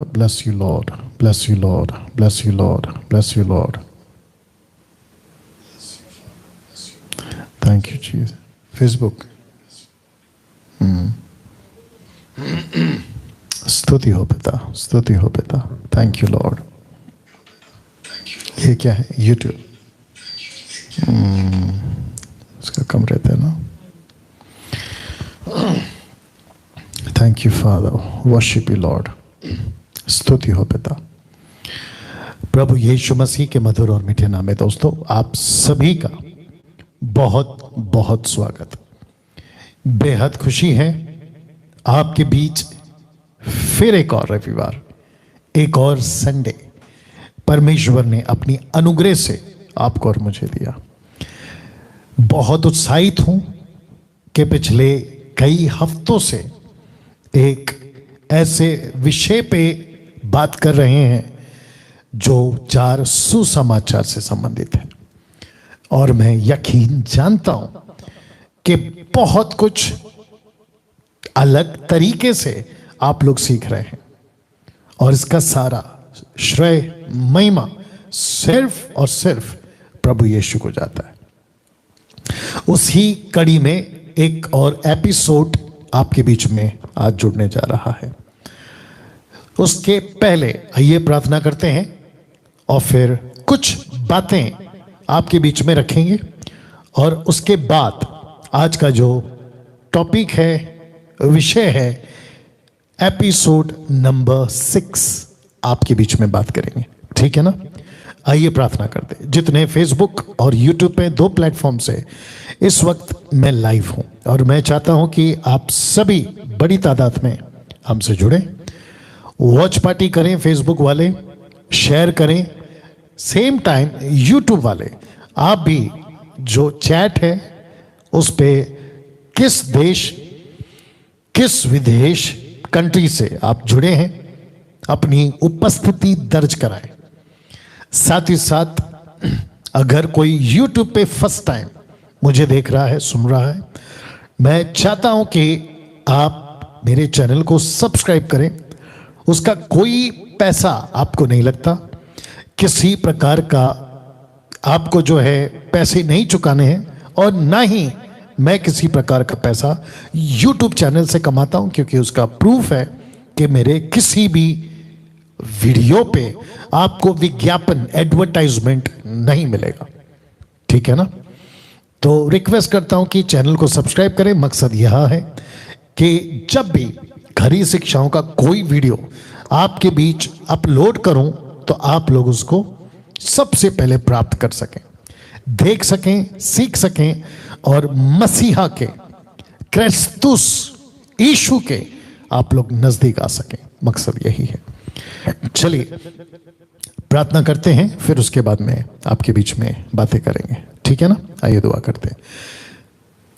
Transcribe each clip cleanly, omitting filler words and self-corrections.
Bless you, Lord. Bless you, Lord. Bless you, Lord. Bless you, Lord. Thank you, Jesus. Facebook. स्तुति हो पिता, स्तुति हो पिता. Thank you, Lord. ये क्या है? YouTube. इसका कम रहता है ना. Thank you, Father. Worship you, Lord. स्तुति हो पिता. प्रभु यीशु मसीह के मधुर और मीठे नाम में दोस्तों आप सभी का बहुत बहुत स्वागत. बेहद खुशी है आपके बीच फिर एक और रविवार, एक और संडे परमेश्वर ने अपनी अनुग्रह से आपको और मुझे दिया. बहुत उत्साहित हूं कि पिछले कई हफ्तों से एक ऐसे विषय पे बात कर रहे हैं जो 4 सुसमाचार से संबंधित है. और मैं यकीन जानता हूं कि बहुत कुछ अलग तरीके से आप लोग सीख रहे हैं और इसका सारा श्रेय महिमा सिर्फ और सिर्फ प्रभु यीशु को जाता है. उसी कड़ी में एक और एपिसोड आपके बीच में आज जुड़ने जा रहा है. उसके पहले आइए प्रार्थना करते हैं और फिर कुछ बातें आपके बीच में रखेंगे और उसके बाद आज का जो टॉपिक है, विषय है, एपिसोड नंबर 6 आपके बीच में बात करेंगे. ठीक है ना? आइए प्रार्थना करते हैं. जितने फेसबुक और यूट्यूब पे 2 प्लेटफॉर्म से इस वक्त मैं लाइव हूं और मैं चाहता हूं कि आप सभी बड़ी तादाद में हमसे जुड़ें. वॉच पार्टी करें फेसबुक वाले, शेयर करें. सेम टाइम यूट्यूब वाले आप भी जो चैट है उस पे किस देश, किस विदेश, कंट्री से आप जुड़े हैं अपनी उपस्थिति दर्ज कराएं. साथ ही साथ अगर कोई यूट्यूब पे फर्स्ट टाइम मुझे देख रहा है, सुन रहा है, मैं चाहता हूं कि आप मेरे चैनल को सब्सक्राइब करें. उसका कोई पैसा आपको नहीं लगता, किसी प्रकार का आपको जो है पैसे नहीं चुकाने हैं और ना ही मैं किसी प्रकार का पैसा YouTube चैनल से कमाता हूं, क्योंकि उसका प्रूफ है कि मेरे किसी भी वीडियो पे आपको विज्ञापन, एडवर्टाइजमेंट नहीं मिलेगा. ठीक है ना? तो रिक्वेस्ट करता हूं कि चैनल को सब्सक्राइब करें. मकसद यह है कि जब भी खरी शिक्षाओं का कोई वीडियो आपके बीच अपलोड करूं तो आप लोग उसको सबसे पहले प्राप्त कर सकें, देख सकें, सीख सकें और मसीहा के, क्रिस्तुस यीशु के आप लोग नजदीक आ सकें. मकसद यही है. चलिए प्रार्थना करते हैं, फिर उसके बाद में आपके बीच में बातें करेंगे. ठीक है ना? आइए दुआ करते हैं.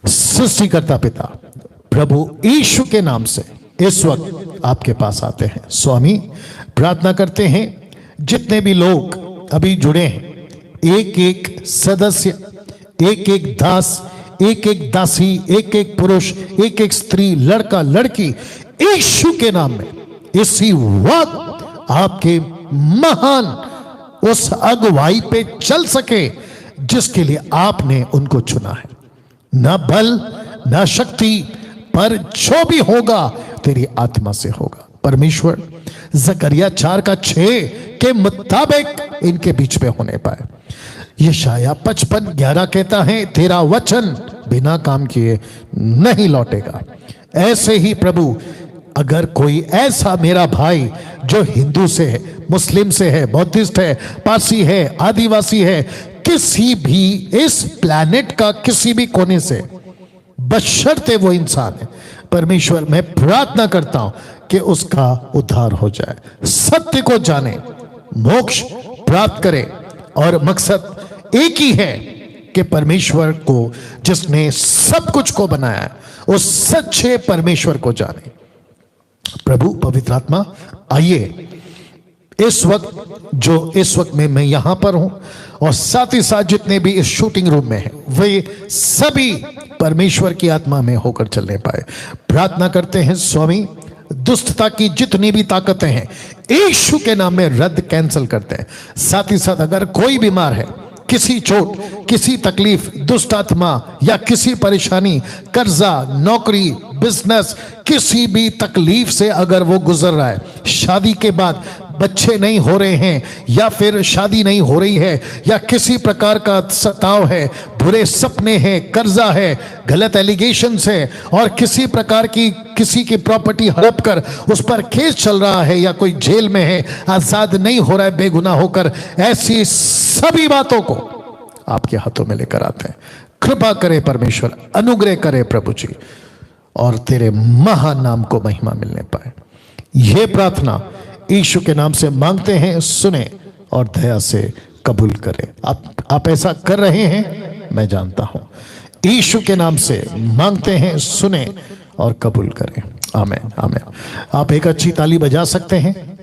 सृष्टिकर्ता पिता प्रभु यीशु के नाम से इस वक्त आपके पास आते हैं. स्वामी, प्रार्थना करते हैं जितने भी लोग अभी जुड़े हैं, एक एक सदस्य, एक एक दास, एक एक दासी, एक एक पुरुष, एक एक स्त्री, लड़का, लड़की, यीशु के नाम में इसी वक्त आपके महान उस अगुवाई पे चल सके जिसके लिए आपने उनको चुना है. ना बल ना शक्ति, पर जो भी होगा तेरी आत्मा से होगा. परमेश्वर, जकरिया 4:6 के मुताबिक इनके बीच में होने पाए. यशाया 55:11 कहता है तेरा वचन बिना काम किए नहीं लौटेगा. ऐसे ही प्रभु, अगर कोई ऐसा मेरा भाई जो हिंदू से है, मुस्लिम से है, बौद्धिस्ट है, पारसी है, आदिवासी है, किसी भी इस प्लैनेट का किसी भी कोने से, बशर्ते वो इंसान है, परमेश्वर मैं प्रार्थना करता हूं कि उसका उद्धार हो जाए, सत्य को जाने, मोक्ष प्राप्त करे. और मकसद एक ही है कि परमेश्वर को, जिसने सब कुछ को बनाया, उस सच्चे परमेश्वर को जाने. प्रभु पवित्र आत्मा, आइए इस वक्त में मैं यहां पर हूं और साथ ही साथ जितने भी इस शूटिंग रूम में हैं, वे सभी परमेश्वर की आत्मा में होकर चलने पाए. प्रार्थना करते हैं स्वामी, दुष्टता की जितनी भी ताकतें हैं यीशु के नाम में रद्द कैंसिल करते हैं। साथ ही साथ अगर कोई बीमार है, किसी चोट, किसी तकलीफ, दुष्ट आत्मा या किसी परेशानी, कर्जा, नौकरी, बिजनेस, किसी भी तकलीफ से अगर वो गुजर रहा है, शादी के बाद बच्चे नहीं हो रहे हैं या फिर शादी नहीं हो रही है या किसी प्रकार का सताव है, बुरे सपने हैं, कर्जा है, गलत एलिगेशंस है और किसी प्रकार की किसी की प्रॉपर्टी हड़प कर उस पर केस चल रहा है या कोई जेल में है, आजाद नहीं हो रहा है बेगुनाह होकर, ऐसी सभी बातों को आपके हाथों में लेकर आते हैं। कृपा करे परमेश्वर, अनुग्रह करे प्रभु जी, और तेरे महान नाम को महिमा मिलने पाए। यह प्रार्थना यीशु के नाम से मांगते हैं, सुने और दया से कबूल करें। आप ऐसा कर रहे हैं, मैं जानता हूं। यीशु के नाम से मांगते हैं, सुने और कबूल करें। आमीन आमीन। आप एक अच्छी ताली बजा सकते हैं,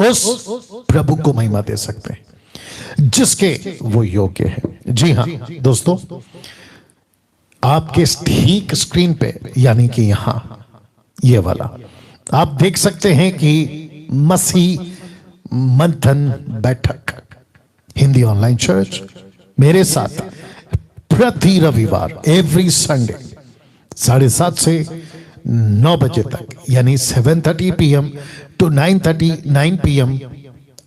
उस प्रभु को महिमा दे सकते हैं जिसके वो योग्य है। जी हां दोस्तों, आपके ठीक स्क्रीन पे यानी कि यहां ये वाला आप देख सकते हैं कि मसीह मंथन बैठक हिंदी ऑनलाइन चर्च मेरे साथ प्रति रविवार एवरी संडे 7:30 से 9 बजे तक, यानी 7:30 PM to 9:39 PM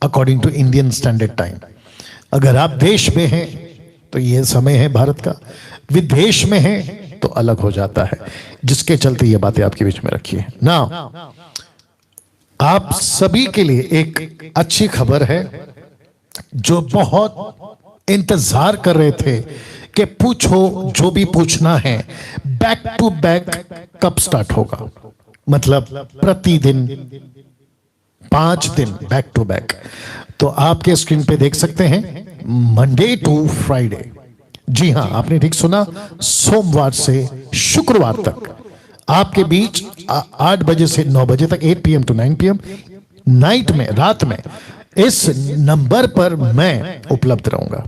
according to Indian standard time. अगर आप देश में हैं तो यह समय है भारत का, विदेश में है तो अलग हो जाता है, जिसके चलते ये बातें आपके बीच में रखी है ना। आप सभी के लिए एक अच्छी खबर है, जो बहुत इंतजार कर रहे थे कि पूछो जो भी पूछना है, बैक टू बैक कब स्टार्ट होगा, मतलब प्रतिदिन 5 दिन बैक टू बैक। तो आपके स्क्रीन पे देख सकते हैं मंडे टू फ्राइडे। जी हां, आपने ठीक सुना, सोमवार से शुक्रवार तक आपके बीच 8 बजे से 9 बजे तक, 8 PM to 9 PM नाइट में, रात में, इस नंबर पर मैं उपलब्ध रहूंगा।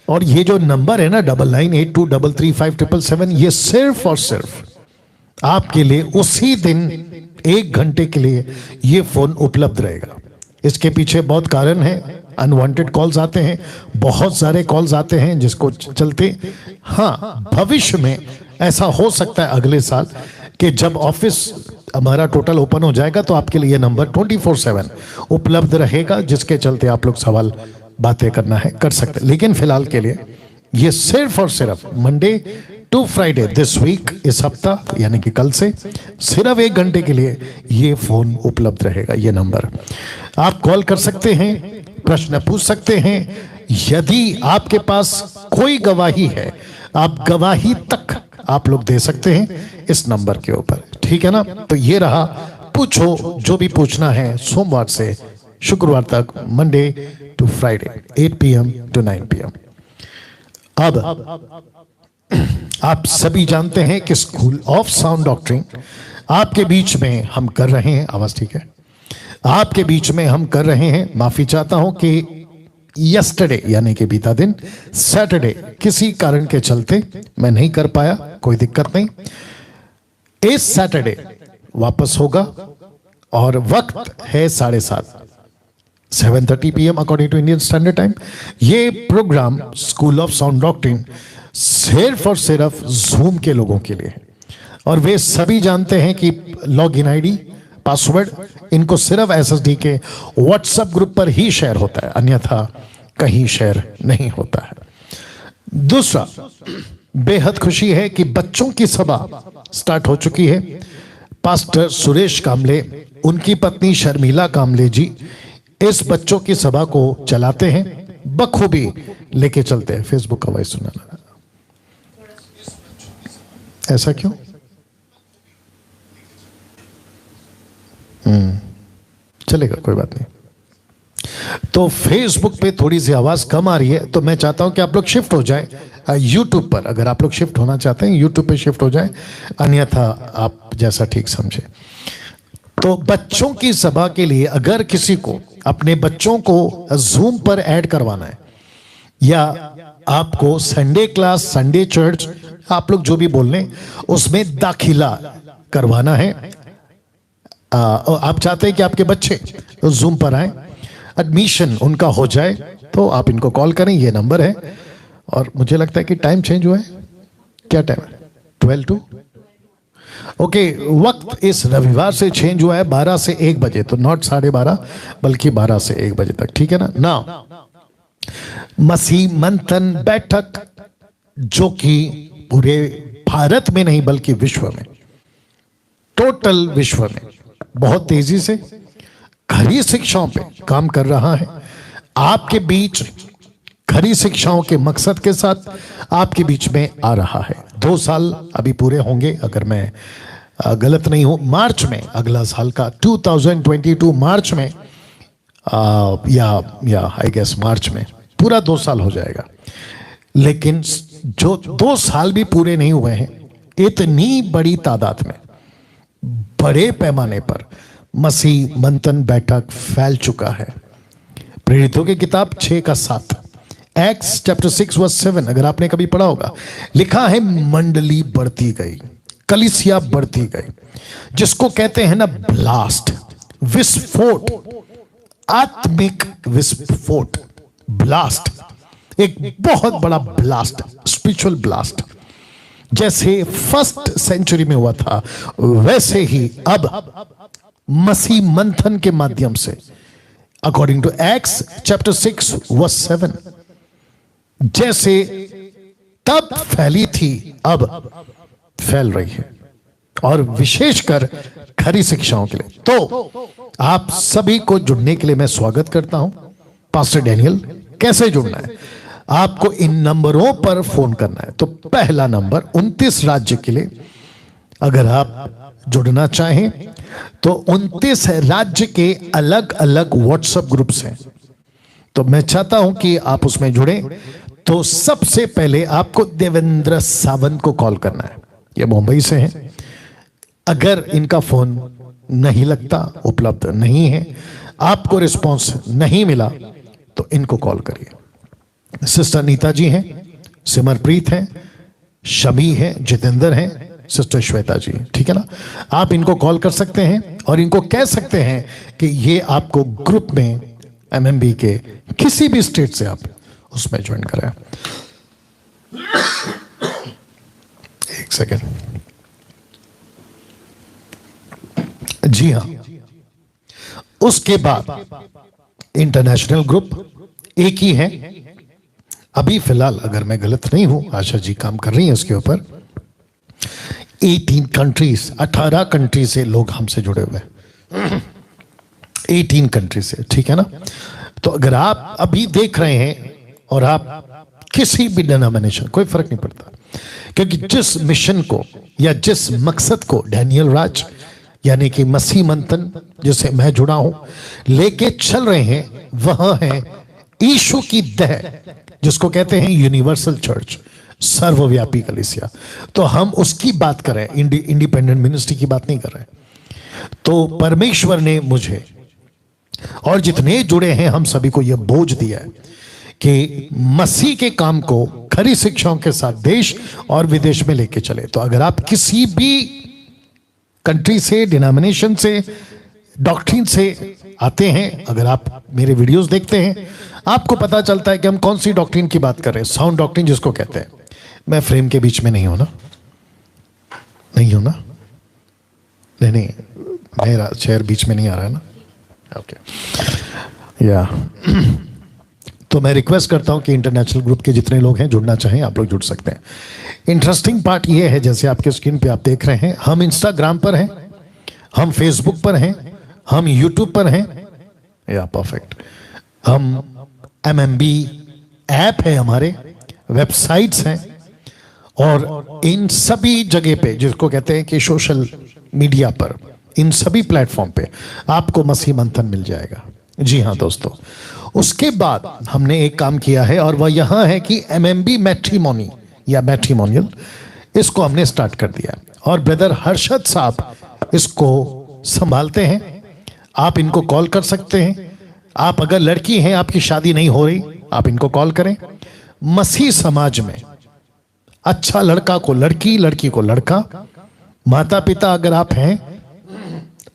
और ये जो नंबर है ना 9982335777, ये सिर्फ और सिर्फ आपके लिए उसी दिन 1 घंटे के लिए ये फोन उपलब्ध रहेगा। इसके पीछे बहुत कारण है, अनवांटेड कॉल्स आते हैं, बहुत सारे कॉल्स आते हैं, जिसको चलते हाँ भविष्य में ऐसा हो सकता है अगले साल कि जब ऑफिस हमारा टोटल ओपन हो जाएगा तो आपके लिए नंबर 24/7 उपलब्ध रहेगा, जिसके चलते आप लोग सवाल बातें करना है कर सकते हैं। लेकिन फिलहाल के लिए ये सिर्फ और सिर्फ Monday to Friday this week, इस हफ्ता यानी कि कल से सिर्फ 1 घंटे के लिए ये फोन उपलब्ध रहेगा। ये नंबर आप कॉल कर सकते हैं, प्रश्न पूछ सकते हैं। यदि आपके पास कोई गवाही है, आप गवाही तक आप लोग दे सकते हैं इस नंबर के ऊपर, ठीक है ना। तो ये रहा, पूछो जो भी पूछना है, सोमवार से शुक्रवार तक, Monday to Friday 8 PM to 9 PM। अब आप सभी जानते हैं कि स्कूल ऑफ साउंड डॉक्ट्रिन आपके बीच में हम कर रहे हैं, आवाज ठीक है, आपके बीच में हम कर रहे हैं। माफी चाहता हूं कि यस्टरडे यानी कि बीता दिन सैटरडे किसी कारण के चलते मैं नहीं कर पाया, कोई दिक्कत नहीं। इस सैटरडे वापस होगा और वक्त है 7:30 7:30 PM according to Indian standard time. ये programme school of sound doctrine सिर्फ और सिर्फ जूम के लोगों के लिए है, और वे सभी जानते हैं कि लॉगिन आईडी, पासवर्ड इनको सिर्फ SSD के व्हाट्सएप ग्रुप पर ही शेयर होता है, अन्यथा कहीं शेयर नहीं होता है। दूसरा, बेहद खुशी है कि बच्चों की सभा स्टार्ट हो चुकी है। पास्टर सुरेश कामले, उनकी पत्नी शर्मिला कामले जी इस बच्चों की सभा को चलाते हैं, बखूबी लेके चलते हैं। फेसबुक का वॉइस सुना, ऐसा क्यों? चलेगा, कोई बात नहीं। तो फेसबुक पे थोड़ी सी आवाज कम आ रही है, तो मैं चाहता हूं कि आप लोग शिफ्ट हो जाएं यूट्यूब पर। अगर आप लोग शिफ्ट होना चाहते हैं यूट्यूब पे शिफ्ट हो जाएं, अन्यथा आप जैसा ठीक समझे। तो बच्चों की सभा के लिए अगर किसी को अपने बच्चों को जूम पर ऐड करवाना है, या आपको संडे क्लास, संडे चर्च, आप लोग जो भी बोल लें, उसमें दाखिला करवाना है, आप चाहते हैं कि आपके बच्चे जूम पर आए, एडमिशन उनका हो जाए, तो आप इनको कॉल करें, ये नंबर है। और मुझे लगता है कि टाइम चेंज हुआ है, क्या टाइम है? 12 to ओके, वक्त इस रविवार से चेंज हुआ है 12 से 1 बजे, तो नॉट 12:30 बल्कि 12 से 1 बजे तक, ठीक है ना। ना मसीह मंथन बैठक जो कि पूरे भारत में नहीं बल्कि विश्व में, टोटल विश्व में बहुत तेजी से खरी शिक्षाओं पे काम कर रहा है। आपके बीच खरी शिक्षाओं के मकसद के साथ आपके बीच में आ रहा है। 2 साल अभी पूरे होंगे, अगर मैं गलत नहीं हूं, मार्च में, अगला साल का 2022 मार्च में, या आई गेस मार्च में पूरा 2 साल हो जाएगा। लेकिन जो 2 साल भी पूरे नहीं हुए हैं, इतनी बड़ी तादाद में, बड़े पैमाने पर मसीह मंथन बैठक फैल चुका है। प्रेरितों की किताब 6:7, एक्ट्स चैप्टर 6:7, अगर आपने कभी पढ़ा होगा, लिखा है मंडली बढ़ती गई, कलीसिया बढ़ती गई, जिसको कहते हैं ना ब्लास्ट, विस्फोट, आत्मिक विस्फोट, ब्लास्ट, एक बहुत बड़ा ब्लास्ट, स्पिरिचुअल ब्लास्ट। जैसे फर्स्ट सेंचुरी में हुआ था, वैसे ही अब मसीह मंथन के माध्यम से, अकॉर्डिंग टू एक्ट्स चैप्टर 6:7, जैसे तब फैली थी अब फैल रही है, और विशेषकर खरी शिक्षाओं के लिए। तो आप सभी को जुड़ने के लिए मैं स्वागत करता हूं। पास्टर डैनियल, कैसे जुड़ना है? आपको इन नंबरों पर फोन करना है। तो पहला नंबर 29 राज्य के लिए, अगर आप जुड़ना चाहें तो 29 राज्य के अलग अलग व्हाट्सएप ग्रुप्स हैं, तो मैं चाहता हूं कि आप उसमें जुड़े। तो सबसे पहले आपको देवेंद्र सावंत को कॉल करना है, ये मुंबई से हैं। अगर इनका फोन नहीं लगता, उपलब्ध नहीं है, आपको रिस्पांस नहीं मिला, तो इनको कॉल करिए। सिस्टर नीता जी हैं, सिमरप्रीत हैं, शमी है, जितेंद्र हैं, सिस्टर श्वेता जी, ठीक है ना। आप इनको कॉल कर सकते हैं और इनको कह सकते हैं कि ये आपको ग्रुप में एमएमबी के किसी भी स्टेट से आप उसमें ज्वाइन करें। एक सेकेंड, जी हाँ। उसके बाद इंटरनेशनल ग्रुप एक ही है अभी फिलहाल, अगर मैं गलत नहीं हूं, आशा जी काम कर रही हैं उसके ऊपर। 18 कंट्रीज, 18 कंट्री से लोग हमसे जुड़े हुए हैं, 18 कंट्री से, ठीक है ना। तो अगर आप अभी देख रहे हैं और आप किसी भी डिनोमिनेशन, कोई फर्क नहीं पड़ता, क्योंकि जिस मिशन को या जिस मकसद को डैनियल राज यानी कि मसीह मंथन जिसे मैं जुड़ा हूं लेके चल रहे हैं, वह है यीशु की देह, जिसको कहते हैं यूनिवर्सल चर्च, सर्वव्यापी कलीसिया। तो हम उसकी बात कर रहे हैं, इंडिपेंडेंट मिनिस्ट्री की बात नहीं कर रहे। तो परमेश्वर ने मुझे और जितने जुड़े हैं हम सभी को यह बोझ दिया है कि मसीह के काम को खरी शिक्षाओं के साथ देश और विदेश में लेके चले। तो अगर आप किसी भी कंट्री से, डिनोमिनेशन से, डॉक्ट्रिन से आते हैं, अगर आप मेरे वीडियोस देखते हैं, आपको पता चलता है कि हम कौन सी डॉक्ट्रिन की बात कर रहे हैं। साउंड डॉक्ट्रिन जिसको कहते हैं। मैं फ्रेम के बीच में नहीं हूं ना, नहीं हूं ना, नहीं, मेरा चेयर बीच में नहीं आ रहा है ना, ओके या। तो मैं रिक्वेस्ट करता हूं कि इंटरनेशनल ग्रुप के जितने लोग हैं जुड़ना चाहें, आप लोग जुड़ सकते हैं। इंटरेस्टिंग पार्ट ये है, जैसे आपके स्क्रीन पे आप देख रहे हैं, हम इंस्टाग्राम पर हैं, हम फेसबुक पर हैं, हम यूट्यूब पर हैं, या परफेक्ट, हम एमएमबी ऐप है, हमारे वेबसाइट्स हैं, और इन सभी जगह पे, जिसको कहते हैं कि सोशल मीडिया पर, इन सभी प्लेटफॉर्म पे आपको मसीह मंथन मिल जाएगा। जी हाँ दोस्तों, उसके बाद हमने एक काम किया है और वह यहां है कि एमएमबी मैट्रिमोनी या मैट्रिमोनियल, इसको हमने स्टार्ट कर दिया और ब्रदर हर्षद साहब इसको संभालते हैं। आप इनको कॉल कर सकते हैं। आप अगर लड़की हैं, आपकी शादी नहीं हो रही, आप इनको कॉल करें। मसीह समाज में अच्छा लड़का को लड़की, लड़की को लड़का, माता पिता अगर आप हैं,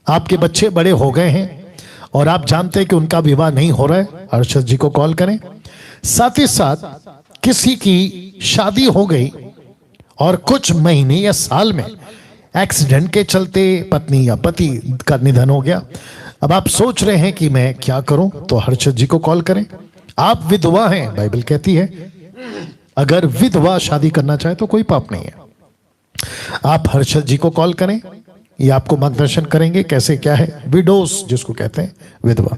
आपके बच्चे बड़े हो गए हैं और आप जानते हैं कि उनका विवाह नहीं हो रहा है, अर्शद जी को कॉल करें। साथ ही साथ किसी की शादी हो गई और कुछ महीने या साल में एक्सीडेंट के चलते पत्नी या पति का निधन हो गया, अब आप सोच रहे हैं कि मैं क्या करूं, तो हर्षद जी को कॉल करें। आप विधवा हैं, बाइबल कहती है अगर विधवा शादी करना चाहे तो कोई पाप नहीं है। आप हर्षद जी को कॉल करें, ये आपको मार्गदर्शन करेंगे कैसे क्या है, विडोस जिसको कहते हैं विधवा।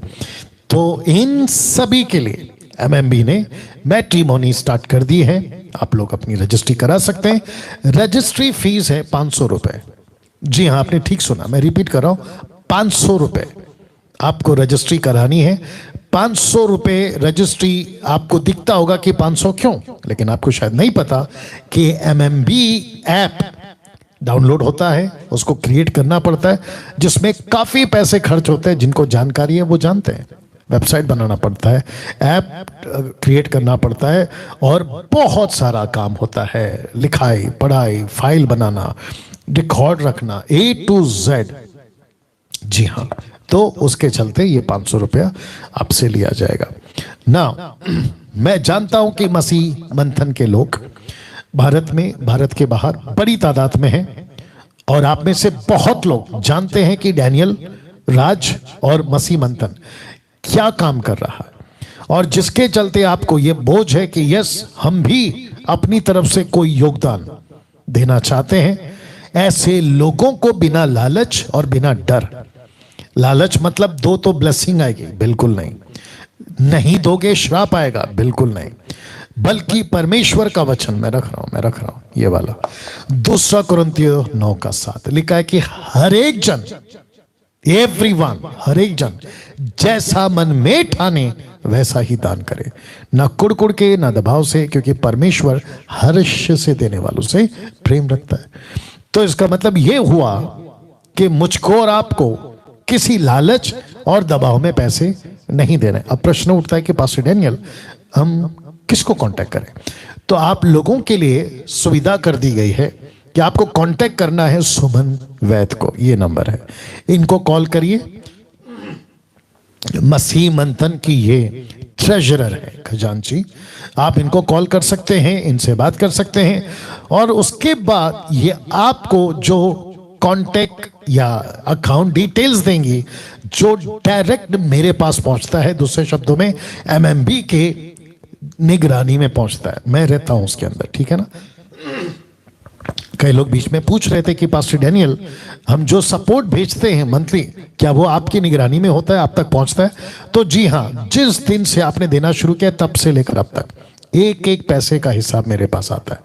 तो इन सभी के लिए एमएमबी ने मैट्रिमोनी स्टार्ट कर दी है। आप लोग अपनी रजिस्ट्री करा सकते हैं। रजिस्ट्री फीस है 500 रुपए। जी हाँ, आपने ठीक सुना, मैं रिपीट कर रहा हूं, 500 रुपए आपको रजिस्ट्री करानी है। 500 रुपए रजिस्ट्री। आपको दिखता होगा कि 500 क्यों, लेकिन आपको शायद नहीं पता कि एमएमबी ऐप डाउनलोड होता है, उसको क्रिएट करना पड़ता है, जिसमें काफी पैसे खर्च होते हैं। जिनको जानकारी है वो जानते हैं। वेबसाइट बनाना पड़ता है, ऐप क्रिएट करना पड़ता है और बहुत सारा काम होता है, लिखाई पढ़ाई, फाइल बनाना, रिकॉर्ड रखना, A to Z। जी हाँ, तो उसके चलते ये 500 रुपया आपसे लिया जाएगा ना। मैं जानता हूं कि मसीह मंथन के लोग भारत में, भारत के बाहर बड़ी तादाद में हैं और आप में से बहुत लोग जानते हैं कि डैनियल राज और मसीह मंथन क्या काम कर रहा है, और जिसके चलते आपको यह बोझ है कि यस, हम भी अपनी तरफ से कोई योगदान देना चाहते हैं। ऐसे लोगों को बिना लालच और बिना डर, लालच मतलब दो तो ब्लेसिंग आएगी, बिल्कुल नहीं, नहीं दोगे श्राप आएगा, बिल्कुल नहीं, बल्कि परमेश्वर का वचन मैं रख रहा हूं ये वाला 2 कुरिन्थियों 9:7 लिखा है कि हर एक जन, एवरीवन, हर एक जन जैसा मन में ठाने वैसा ही दान करे, ना कुड़कुड़ के ना दबाव से, क्योंकि परमेश्वर हर्ष से देने वालों से प्रेम रखता है। तो इसका मतलब यह हुआ कि मुझको और आपको किसी लालच और दबाव में पैसे नहीं देने। अब प्रश्न उठता है कि पास्टर डैनियल, हम किसको कांटेक्ट करें? तो आप लोगों के लिए सुविधा कर दी गई है कि आपको कांटेक्ट करना है सुमन वैद को। ये नंबर है, इनको कॉल करिए। मसीह मंथन की ये ट्रेजरर है, खजांची। आप इनको कॉल कर सकते हैं, इनसे बात कर सकते हैं, और उसके बाद ये आपको जो कांटेक्ट या अकाउंट डिटेल्स देंगी, जो डायरेक्ट मेरे पास पहुंचता है, दूसरे शब्दों में एमएमबी के निगरानी में पहुंचता है, मैं रहता हूं उसके अंदर, ठीक है ना। कई लोग बीच में पूछ रहे थे कि पास्टर डैनियल, हम जो सपोर्ट भेजते हैं मंथली, क्या वो आपकी निगरानी में होता है, आप तक पहुंचता है? तो जी हाँ, जिस दिन से आपने देना शुरू किया तब से लेकर अब तक एक एक पैसे का हिसाब मेरे पास आता है,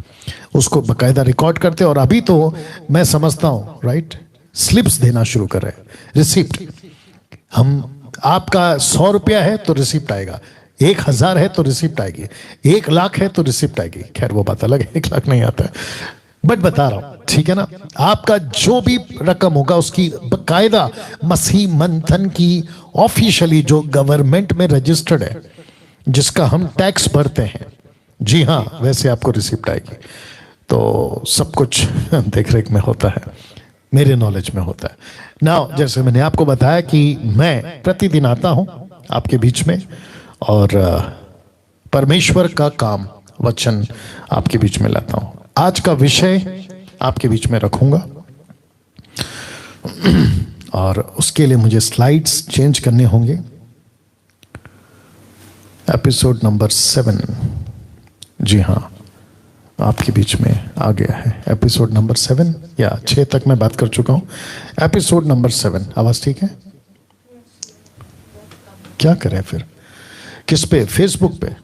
उसको बकायदा रिकॉर्ड करते हैं। और अभी तो मैं समझता हूं, राइट, स्लिप्स देना शुरू कर रहे हैं, रिसिप्ट। हम, आपका 100 रुपया है तो रिसिप्ट आएगा, 1000 है तो रिसिप्ट आएगी, 1 लाख है तो रिसिप्ट आएगी। खैर वो बात अलग है, 1 लाख नहीं आता है, बट बता रहा हूं, ठीक है ना। आपका जो भी रकम होगा उसकी बकायदा मसीह मंथन की ऑफिशियली, जो गवर्नमेंट में रजिस्टर्ड है, जिसका हम टैक्स भरते हैं, जी हाँ, वैसे आपको रिसिप्ट आएगी। तो सब कुछ देख रेख में होता है, मेरे नॉलेज में होता है ना। जैसे मैंने आपको बताया कि मैं प्रतिदिन आता हूं आपके बीच में और परमेश्वर का काम, वचन आपके बीच में लाता हूं। आज का विषय आपके बीच में रखूंगा और उसके लिए मुझे स्लाइड्स चेंज करने होंगे। एपिसोड नंबर 7, जी हाँ, आपके बीच में आ गया है। एपिसोड नंबर 7 या 6 तक मैं बात कर चुका हूं। एपिसोड नंबर 7, आवाज ठीक है? क्या करें फिर? किस पे? फेसबुक पे?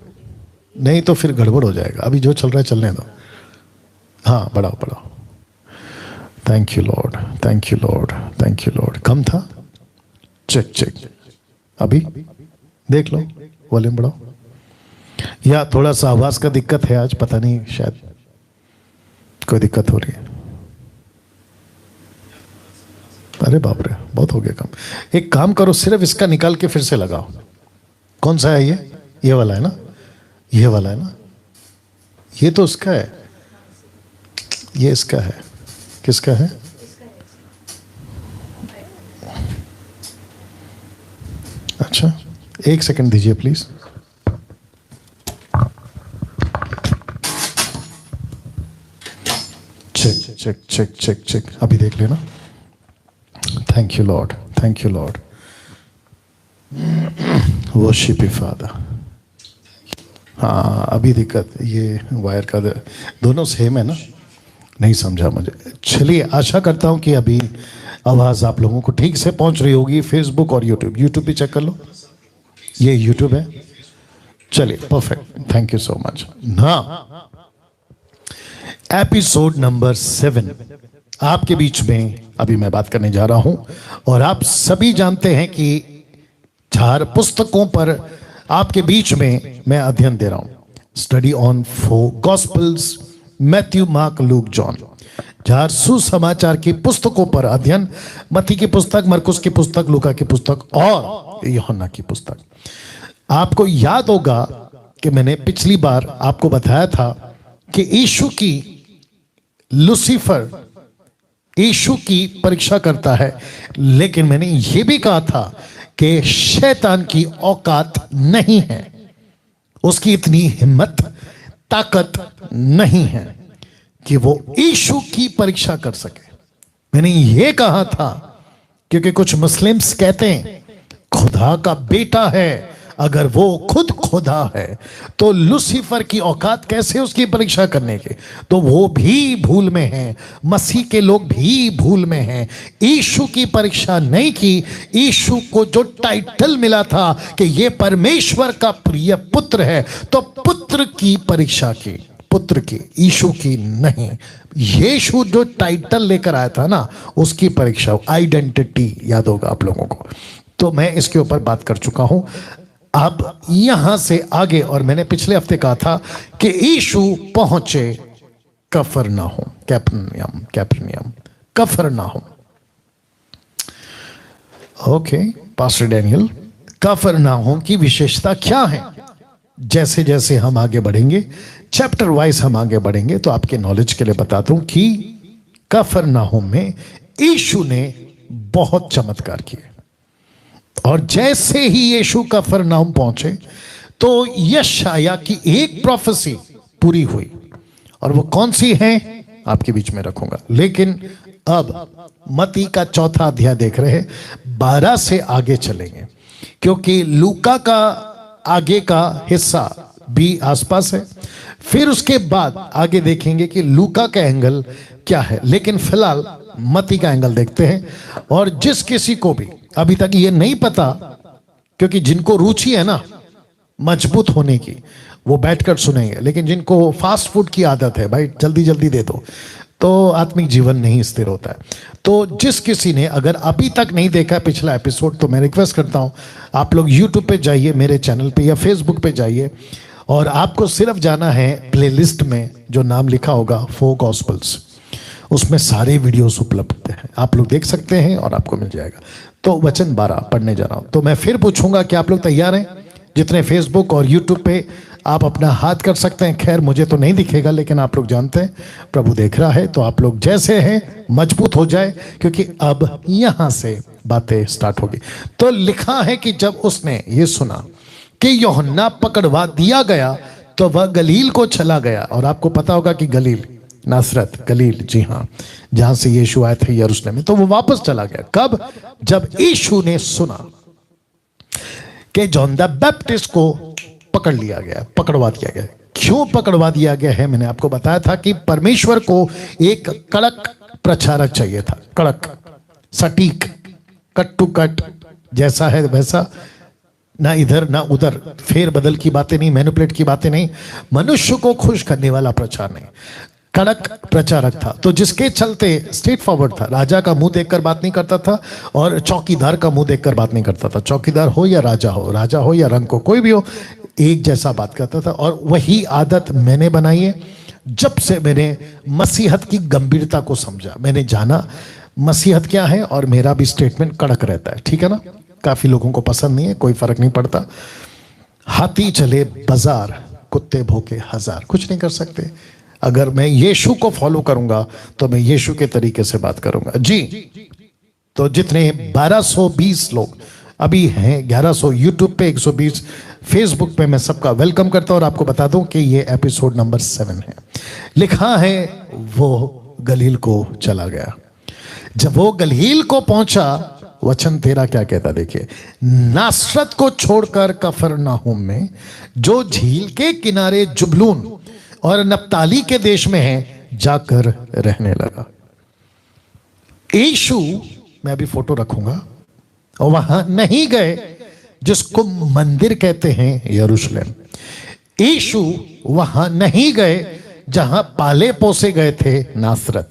नहीं तो फिर गड़बड़ हो जाएगा। अभी जो चल रहा है चलने दो। हाँ, बढ़ाओ बढ़ाओ। Thank you Lord, thank you Lord, thank you Lord. कम था? चेक चेक, अभी देख लो, वॉल्यूम बढ़ाओ। या थोड़ा सा आवाज का दिक्कत है आज, पता नहीं, शायद कोई दिक्कत हो रही है। अरे बाप रे, बहुत हो गया काम। एक काम करो, सिर्फ इसका निकाल के फिर से लगाओ। कौन सा है ये? ये वाला है ना? ये वाला है ना? ये तो उसका है, ये इसका है। किसका है? अच्छा, एक सेकंड दीजिए please. Check check check check check, अभी देख लेना। Thank you Lord, thank you Lord. Worship you Father. हाँ, अभी दिक्कत ये वायर का दोनों सेम है ना, नहीं समझा मुझे। चलिए, आशा करता हूं कि अभी आवाज आप लोगों को ठीक से पहुंच रही होगी। फेसबुक और यूट्यूब, यूट्यूब भी चेक कर लो, ये यूट्यूब है। चलिए, perfect, thank you so much. हाँ, एपिसोड नंबर 7 आपके बीच में अभी मैं बात करने जा रहा हूं। और आप सभी जानते हैं कि 4 पुस्तकों पर आपके बीच में मैं अध्ययन दे रहा हूं। Study on 4 gospels, Matthew, mark, look, John. 4 सुसमाचार की पुस्तकों पर अध्ययन। मत्ती की पुस्तक, मरकुस की पुस्तक, लूका की पुस्तक और यूहन्ना की पुस्तक। आपको याद होगा कि मैंने पिछली बार आपको बताया था कि यीशु की लूसीफर यीशु की परीक्षा करता है, लेकिन मैंने यह भी कहा था कि शैतान की औकात नहीं है, उसकी इतनी हिम्मत ताकत नहीं है कि वो यीशु की परीक्षा कर सके। मैंने यह कहा था क्योंकि कुछ मुस्लिम्स कहते हैं खुदा का बेटा है, अगर वो खुद खुदा है तो लूसीफर की औकात कैसे उसकी परीक्षा करने के। तो वो भी भूल में हैं, मसीह के लोग भी भूल में हैं। यीशु की परीक्षा नहीं की। यीशु को जो टाइटल मिला था कि ये परमेश्वर का प्रिय पुत्र है, तो पुत्र की परीक्षा की, पुत्र की, यीशु की नहीं। यीशु जो टाइटल लेकर आया था ना, उसकी परीक्षा, आइडेंटिटी याद होगा आप लोगों को। तो मैं इसके ऊपर बात कर चुका हूं। अब यहां से आगे, और मैंने पिछले हफ्ते कहा था कि यीशु पहुंचे कफरनहूम, कैपर्नियम, कैपर्नियम, कफरनहूम। ओके पास्टर डैनियल, कफरनहूम की विशेषता क्या है? जैसे जैसे हम आगे बढ़ेंगे, चैप्टर वाइज हम आगे बढ़ेंगे, तो आपके नॉलेज के लिए बता दूं कि कफरनहूम में यीशु ने बहुत चमत्कार किए। और जैसे ही यीशु कफरनहूम पहुंचे तो यशाया की एक प्रोफेसी पूरी हुई, और वो कौन सी है आपके बीच में रखूंगा। लेकिन अब मत्ती का 4था अध्याय देख रहे हैं, 12 से आगे चलेंगे, क्योंकि लूका का आगे का हिस्सा भी आसपास है। फिर उसके बाद आगे देखेंगे कि लूका का एंगल क्या है, लेकिन फिलहाल मत्ती का एंगल देखते हैं। और जिस किसी को भी अभी तक ये नहीं पता, क्योंकि जिनको रुचि है ना मजबूत होने की, वो बैठकर सुनेंगे, लेकिन जिनको फास्ट फूड की आदत है, भाई जल्दी जल्दी दे दो, तो आत्मिक जीवन नहीं स्थिर होता है। तो जिस किसी ने अगर अभी तक नहीं देखा पिछला एपिसोड, तो मैं रिक्वेस्ट करता हूं आप लोग यूट्यूब पे जाइए, मेरे चैनल पे, या फेसबुक पे जाइए, और आपको सिर्फ जाना है प्लेलिस्ट में जो नाम लिखा होगा 4 गॉस्पेल्स, उसमें सारे वीडियोस उपलब्ध हैं, आप लोग देख सकते हैं और आपको मिल जाएगा। तो वचन 12 पढ़ने जा रहा हूं। तो मैं फिर पूछूंगा कि आप लोग तैयार हैं? जितने फेसबुक और यूट्यूब पे आप अपना हाथ कर सकते हैं। खैर मुझे तो नहीं दिखेगा, लेकिन आप लोग जानते हैं प्रभु देख रहा है। तो आप लोग जैसे हैं मजबूत हो जाए, क्योंकि अब यहां से बातें स्टार्ट होगी। तो लिखा है कि जब उसने ये सुना कि यूहन्ना पकड़वा दिया गया, तो वह गलील को चला गया। और आपको पता होगा कि गलील, नासरत, गलील, जी हाँ, जहां से यीशु आए थे यरूशलेम में, तो वो वापस चला गया। कब? जब यीशु ने सुना कि जॉन द बैप्टिस्ट को पकड़ लिया गया, पकड़वा दिया गया। क्यों पकड़वा दिया गया है? मैंने आपको बताया था कि परमेश्वर को एक कड़क प्रचारक चाहिए था, कड़क, सटीक, कट टू कट, जैसा है वैसा, ना इधर ना उधर, फेर बदल की बातें नहीं, मैनिपुलेट की बातें नहीं, मनुष्य को खुश करने वाला प्रचार नहीं, कड़क प्रचारक था। तो जिसके चलते स्ट्रेट फॉरवर्ड था, राजा का मुंह देखकर बात नहीं करता था, और चौकीदार का मुंह देखकर बात नहीं करता था। चौकीदार हो या राजा हो, राजा हो या रंग को, कोई भी हो, एक जैसा बात करता था। और वही आदत मैंने बनाई है जब से मैंने मसीहत की गंभीरता को समझा। मैंने जाना मसीहत क्या है, और मेरा भी स्टेटमेंट कड़क रहता है, ठीक है ना। काफी लोगों को पसंद नहीं है, कोई फर्क नहीं पड़ता। हाथी चले बाजार, कुत्ते भौंके हजार, कुछ नहीं कर सकते। अगर मैं यीशु को फॉलो करूंगा तो मैं यीशु के तरीके से बात करूंगा जी। तो जितने 1220 लोग अभी हैं 1100 यूट्यूब पे, 120 फेसबुक पे। मैं सबका वेलकम करता हूं और आपको बता दूं कि ये एपिसोड नंबर 7 है। लिखा है वो गलील को चला गया। जब वो गलील को पहुंचा, वचन 13 क्या कहता देखिए, नासरत को छोड़कर कफरनाहुम में, जो झील के किनारे जुबलून और नप्ताली के देश में है, जाकर रहने लगा। यीशु, मैं अभी फोटो रखूंगा, और वहां नहीं गए जिसको मंदिर कहते हैं यरूशलेम। यीशु वहां नहीं गए जहां पाले पोसे गए थे, नासरत।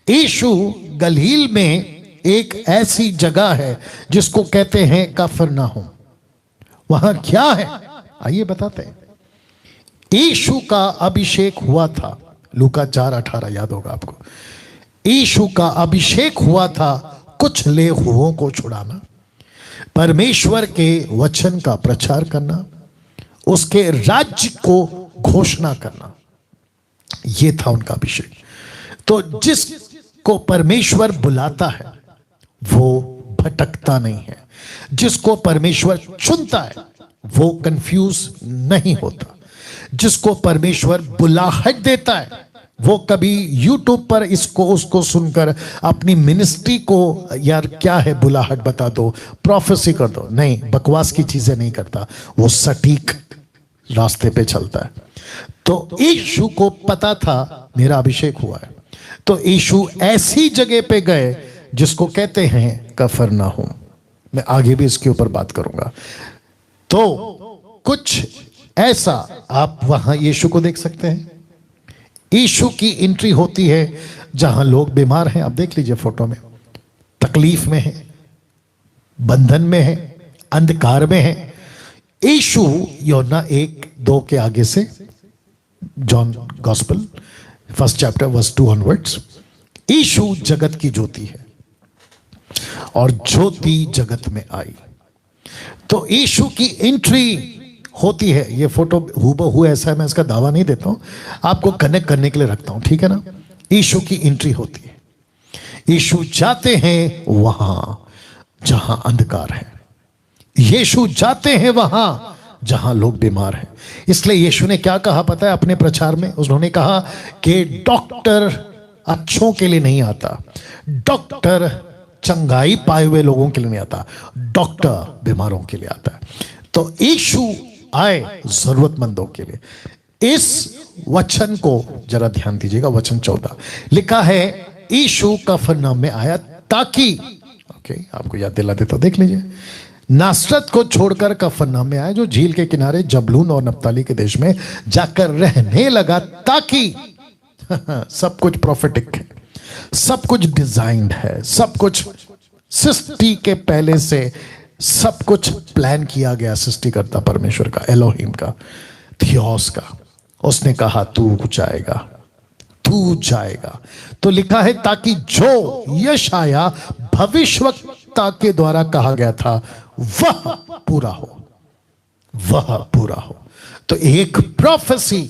यीशु गलील में एक ऐसी जगह है जिसको कहते हैं कफरनाहुम। वहां क्या है आइए बताते हैं। यीशु का अभिषेक हुआ था, लूका 4:18 याद होगा आपको। यीशु का अभिषेक हुआ था कुछ लेहुओं को छुड़ाना, परमेश्वर के वचन का प्रचार करना, उसके राज्य को घोषणा करना, यह था उनका अभिषेक। तो जिसको परमेश्वर बुलाता है वो भटकता नहीं है, जिसको परमेश्वर चुनता है वो कंफ्यूज नहीं होता, जिसको परमेश्वर बुलाहट देता है वो कभी यूट्यूब पर इसको उसको सुनकर अपनी मिनिस्ट्री को, यार क्या है बुलाहट बता दो, प्रोफेसी कर दो, नहीं, बकवास की चीजें नहीं करता, वो सटीक रास्ते पे चलता है। तो यीशु को पता था मेरा अभिषेक हुआ है, तो यीशु ऐसी जगह पे गए जिसको कहते हैं कफरनाहुम। मैं आगे भी इसके ऊपर बात करूंगा। तो कुछ ऐसा आप वहां यीशु को देख सकते हैं। यीशु की एंट्री होती है जहां लोग बीमार हैं, आप देख लीजिए फोटो में, तकलीफ में है, बंधन में है, अंधकार में है। यीशु यूहन्ना 1:2 के आगे से, John gospel 1 chapter verse 2 onwards, Yeshu जगत की ज्योति है और ज्योति जगत में आई। तो यीशु की एंट्री होती है। ये फोटो हूबहू ऐसा है, मैं इसका दावा नहीं देता हूं, आपको कनेक्ट करने के लिए रखता हूं, ठीक है ना। यीशु की एंट्री होती है, यीशु जाते हैं वहां जहां अंधकार है, यीशु जाते हैं वहां जहां लोग बीमार हैं। इसलिए यीशु ने क्या कहा पता है अपने प्रचार में? उन्होंने कहा कि डॉक्टर अच्छों के लिए नहीं आता, डॉक्टर चंगाई पाए हुए लोगों के लिए नहीं आता, डॉक्टर बीमारों के लिए आता है। तो यीशु आए जरूरतमंदों के लिए। इस वचन को जरा ध्यान दीजिएगा, वचन 14 लिखा है, यीशु कफरनहूम में आया ताकि, ओके आपको याद दिला देता, देख लीजिए, नासरत को छोड़कर कफरनहूम में आया जो झील के किनारे जबलून और नप्ताली के देश में जाकर रहने लगा, ताकि सब कुछ प्रोफेटिक है, सब कुछ डिजाइंड है, सब कुछ सृष्टि के पहले से सब कुछ प्लान किया गया, सृष्टिकर्ता परमेश्वर का, एलोहिम का, थियोस का। उसने कहा तू जाएगा, तू जाएगा। तो लिखा है ताकि जो यशाया भविष्यवक्ता के द्वारा कहा गया था वह पूरा हो, वह पूरा हो। तो एक प्रोफेसी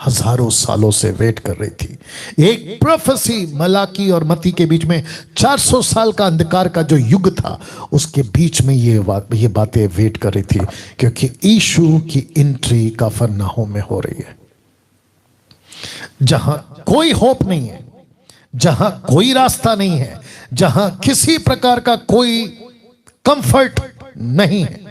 हजारों सालों से वेट कर रही थी, एक प्रोफेसी मलाकी और मती के बीच में 400 साल का अंधकार का जो युग था, उसके बीच में ये बातें वेट कर रही थी, क्योंकि यीशु की एंट्री कफरनहूम में हो रही है, जहां कोई होप नहीं है, जहां कोई रास्ता नहीं है, जहां किसी प्रकार का कोई कंफर्ट नहीं है।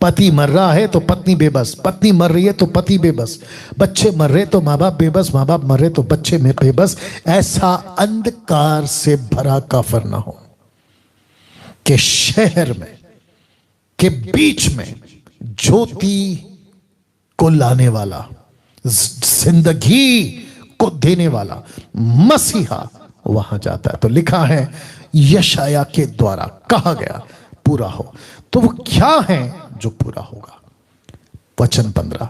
पति मर रहा है तो पत्नी बेबस, पत्नी मर रही है तो पति बेबस, बच्चे मर रहे तो माँ बाप बेबस, माँ बाप मर रहे तो बच्चे में बेबस। ऐसा अंधकार से भरा कफरनहूम के शहर में के बीच में ज्योति को लाने वाला, जिंदगी को देने वाला मसीहा वहां जाता है। तो लिखा है यशाया के द्वारा कहा गया पूरा हो। तो वो क्या है जो पूरा होगा? वचन 15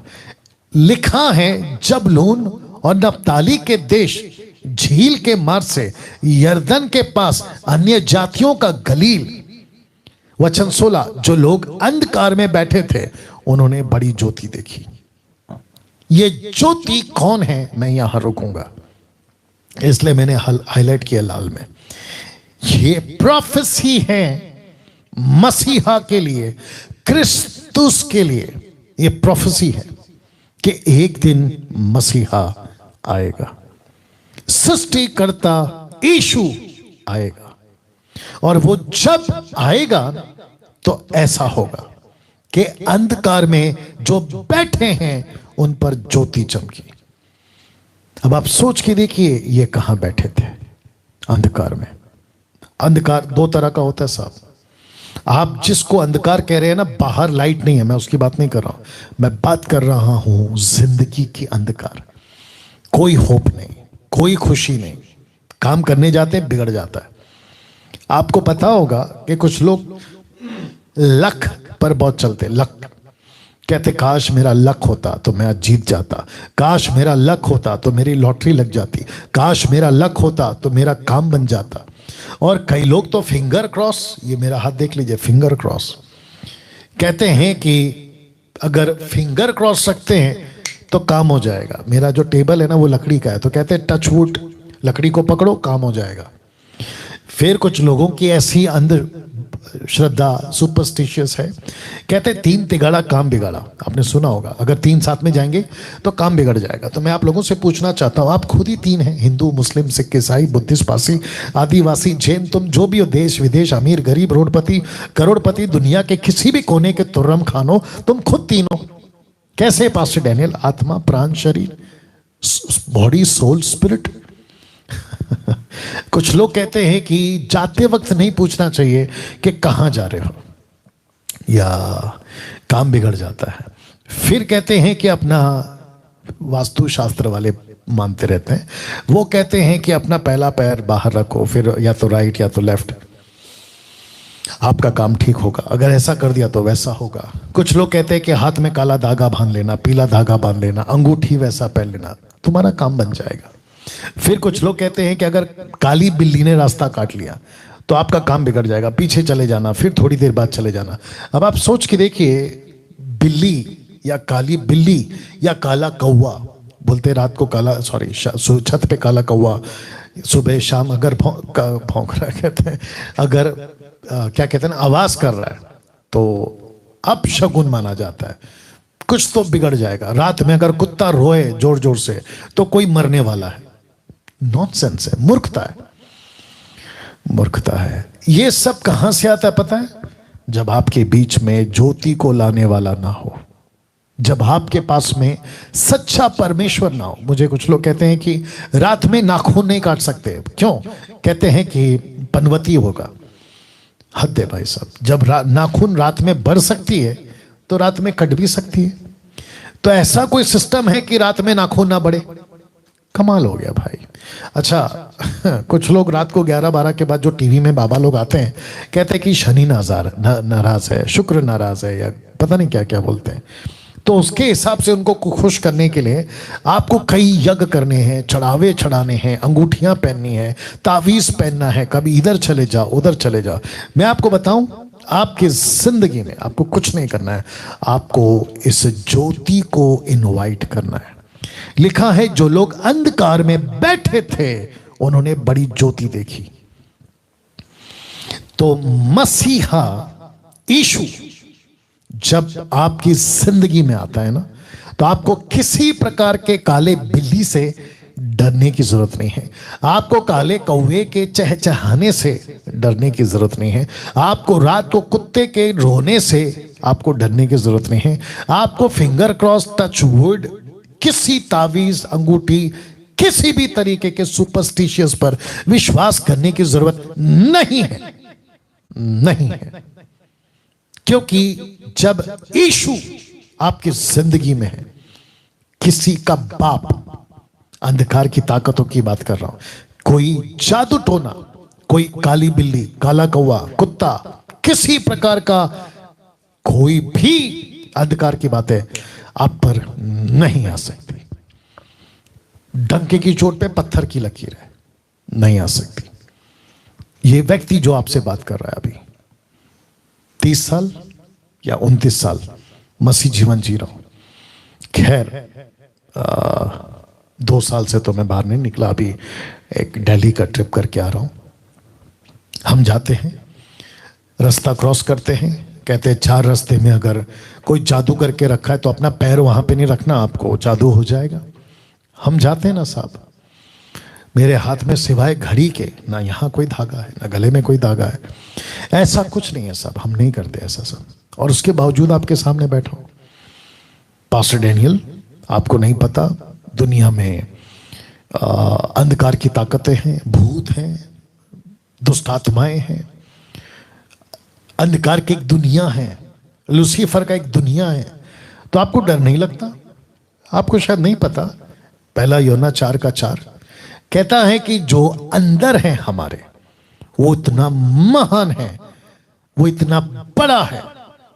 लिखा है, जबलून और नप्ताली के देश, झील के मार्ग से यरदन के पास अन्य जातियों का गलील। वचन 16 जो लोग अंधकार में बैठे थे उन्होंने बड़ी ज्योति देखी। ये ज्योति कौन है मैं यहां रुकूंगा, इसलिए मैंने हाईलाइट किया लाल में। ये प्रोफेसी है मसीहा के लिए, क्रिस्तुस के लिए ये प्रोफेसी है कि एक दिन मसीहा आएगा, सृष्टिकर्ता यीशु आएगा। और वो जब आएगा तो ऐसा होगा कि अंधकार में जो बैठे हैं उन पर ज्योति चमकी। अब आप सोच के देखिए, ये कहां बैठे थे? अंधकार में। अंधकार दो तरह का होता है साहब। आप जिसको अंधकार कह रहे हैं ना, बाहर लाइट नहीं है, मैं उसकी बात नहीं कर रहा हूं। मैं बात कर रहा हूं जिंदगी की अंधकार। कोई होप नहीं, कोई खुशी नहीं, काम करने जाते हैं बिगड़ जाता है। आपको पता होगा कि कुछ लोग लक पर बहुत चलते, लक कहते, काश मेरा लक होता तो मैं आज जीत जाता, काश मेरा लक होता तो मेरी लॉटरी लग जाती, काश मेरा लक होता तो मेरा काम बन जाता। और कई लोग तो फिंगर क्रॉस, ये मेरा हाथ देख लीजिए, फिंगर क्रॉस कहते हैं कि अगर फिंगर क्रॉस रखते हैं तो काम हो जाएगा। मेरा जो टेबल है ना वो लकड़ी का है, तो कहते हैं टच वुड, लकड़ी को पकड़ो काम हो जाएगा। फिर कुछ लोगों की ऐसी अंध श्रद्धा, सुपरस्टिशियस है, कहते हैं तीन तिगाड़ा काम बिगाड़ा। आपने सुना होगा, अगर तीन साथ में जाएंगे तो काम बिगड़ जाएगा। तो मैं आप लोगों से पूछना चाहता हूं, आप खुद ही तीन हैं, हिंदू, मुस्लिम, सिख, ईसाई, बुद्धिस्ट, पारसी, आदिवासी, जैन, तुम जो भी हो, देश विदेश, अमीर गरीब, रोडपति करोड़पति, दुनिया के किसी भी कोने के तुर्रम खानो, तुम खुद तीनों कैसे पास्टर डैनियल? आत्मा, प्राण, शरीर, बॉडी, सोल, स्पिरिट। कुछ लोग कहते हैं कि जाते वक्त नहीं पूछना चाहिए कि कहां जा रहे हो, या काम बिगड़ जाता है। फिर कहते हैं कि अपना, वास्तु शास्त्र वाले मानते रहते हैं, वो कहते हैं कि अपना पहला पैर बाहर रखो, फिर या तो राइट या तो लेफ्ट, आपका काम ठीक होगा। अगर ऐसा कर दिया तो वैसा होगा। कुछ लोग कहते हैं कि हाथ में काला धागा बांध लेना, पीला धागा बांध लेना, अंगूठी वैसा पहन लेना, तुम्हारा काम बन जाएगा। फिर कुछ लोग कहते हैं कि अगर काली बिल्ली ने रास्ता काट लिया तो आपका काम बिगड़ जाएगा, पीछे चले जाना, फिर थोड़ी देर बाद चले जाना। अब आप सोच के देखिए, बिल्ली या काली बिल्ली या काला कौवा, बोलते रात को काला, सॉरी, छत पे काला कौवा, सुबह शाम अगर भौंक रहा है, कहते हैं अगर क्या कहते हैं ना, आवाज कर रहा है तो अब शगुन माना जाता है, कुछ तो बिगड़ जाएगा। रात में अगर कुत्ता रोए जोर जोर से तो कोई मरने वाला है। नॉनसेंस है, मूर्खता है, मूर्खता है। ये सब कहां से आता है पता है? जब आपके बीच में ज्योति को लाने वाला ना हो, जब आपके पास में सच्चा परमेश्वर ना हो। मुझे कुछ लोग कहते हैं कि रात में नाखून नहीं काट सकते, क्यों? कहते हैं कि पनवती होगा। हद है भाई साहब, जब नाखून रात में बढ़ सकती है तो रात में कट भी सकती है। तो ऐसा कोई सिस्टम है कि रात में नाखून ना बढ़े? कमाल हो गया भाई। अच्छा, कुछ लोग रात को 11-12 के बाद जो टीवी में बाबा लोग आते हैं, कहते हैं कि शनि नाराज है, शुक्र नाराज है, या पता नहीं क्या क्या बोलते हैं। तो उसके हिसाब से उनको खुश करने के लिए आपको कई यज्ञ करने हैं, चढ़ावे चढ़ाने हैं, अंगूठियां पहननी है, तावीज पहनना है, कभी इधर चले जाओ उधर चले जाओ। मैं आपको बताऊं, आपकी जिंदगी में आपको कुछ नहीं करना है, आपको इस ज्योति को इनवाइट करना है। लिखा है, जो लोग अंधकार में बैठे थे उन्होंने बड़ी ज्योति देखी। तो मसीहा यीशु जब आपकी जिंदगी में आता है ना, तो आपको किसी प्रकार के काले बिल्ली से डरने की जरूरत नहीं है, आपको काले कौवे के चहचहाने से डरने की जरूरत नहीं है, आपको रात को कुत्ते के रोने से आपको डरने की जरूरत नहीं है, आपको फिंगर क्रॉस, टच वुड, किसी तावीज, अंगूठी, किसी भी तरीके के सुपरस्टिशियस पर विश्वास करने की जरूरत नहीं है, नहीं है। क्योंकि जब यीशु आपकी जिंदगी में है, किसी का बाप, अंधकार की ताकतों की बात कर रहा हूं, कोई जादू टोना, कोई काली बिल्ली, काला कौवा, कुत्ता, किसी प्रकार का कोई भी अंधकार की बातें आप पर नहीं आ सकती। डंके की चोट पे पत्थर की लकीर है, नहीं आ सकती। ये व्यक्ति जो आपसे बात कर रहा है, अभी 30 साल या 29 साल मसीह जीवन जी रहा हूं। खैर 2 साल से तो मैं बाहर नहीं निकला, अभी एक दिल्ली का ट्रिप करके आ रहा हूं। हम जाते हैं, रास्ता क्रॉस करते हैं, कहते हैं 4 रास्ते में अगर कोई जादू करके रखा है तो अपना पैर वहां पे नहीं रखना, आपको जादू हो जाएगा। हम जाते हैं ना साहब, मेरे हाथ में सिवाय घड़ी के ना यहाँ कोई धागा है, ना गले में कोई धागा है, ऐसा कुछ नहीं है साहब, हम नहीं करते ऐसा सब। और उसके बावजूद आपके सामने बैठा हूं। पास्टर डैनियल, आपको नहीं पता दुनिया में अंधकार की ताकतें हैं, भूत हैं, दुष्ट आत्माएं हैं, अंधकार की एक दुनिया है, लूसीफर का एक दुनिया है। तो आपको डर नहीं लगता? आपको शायद नहीं पता, पहला यूहन्ना 4:4 कहता है कि जो अंदर है हमारे, वो इतना महान है, वो इतना बड़ा है,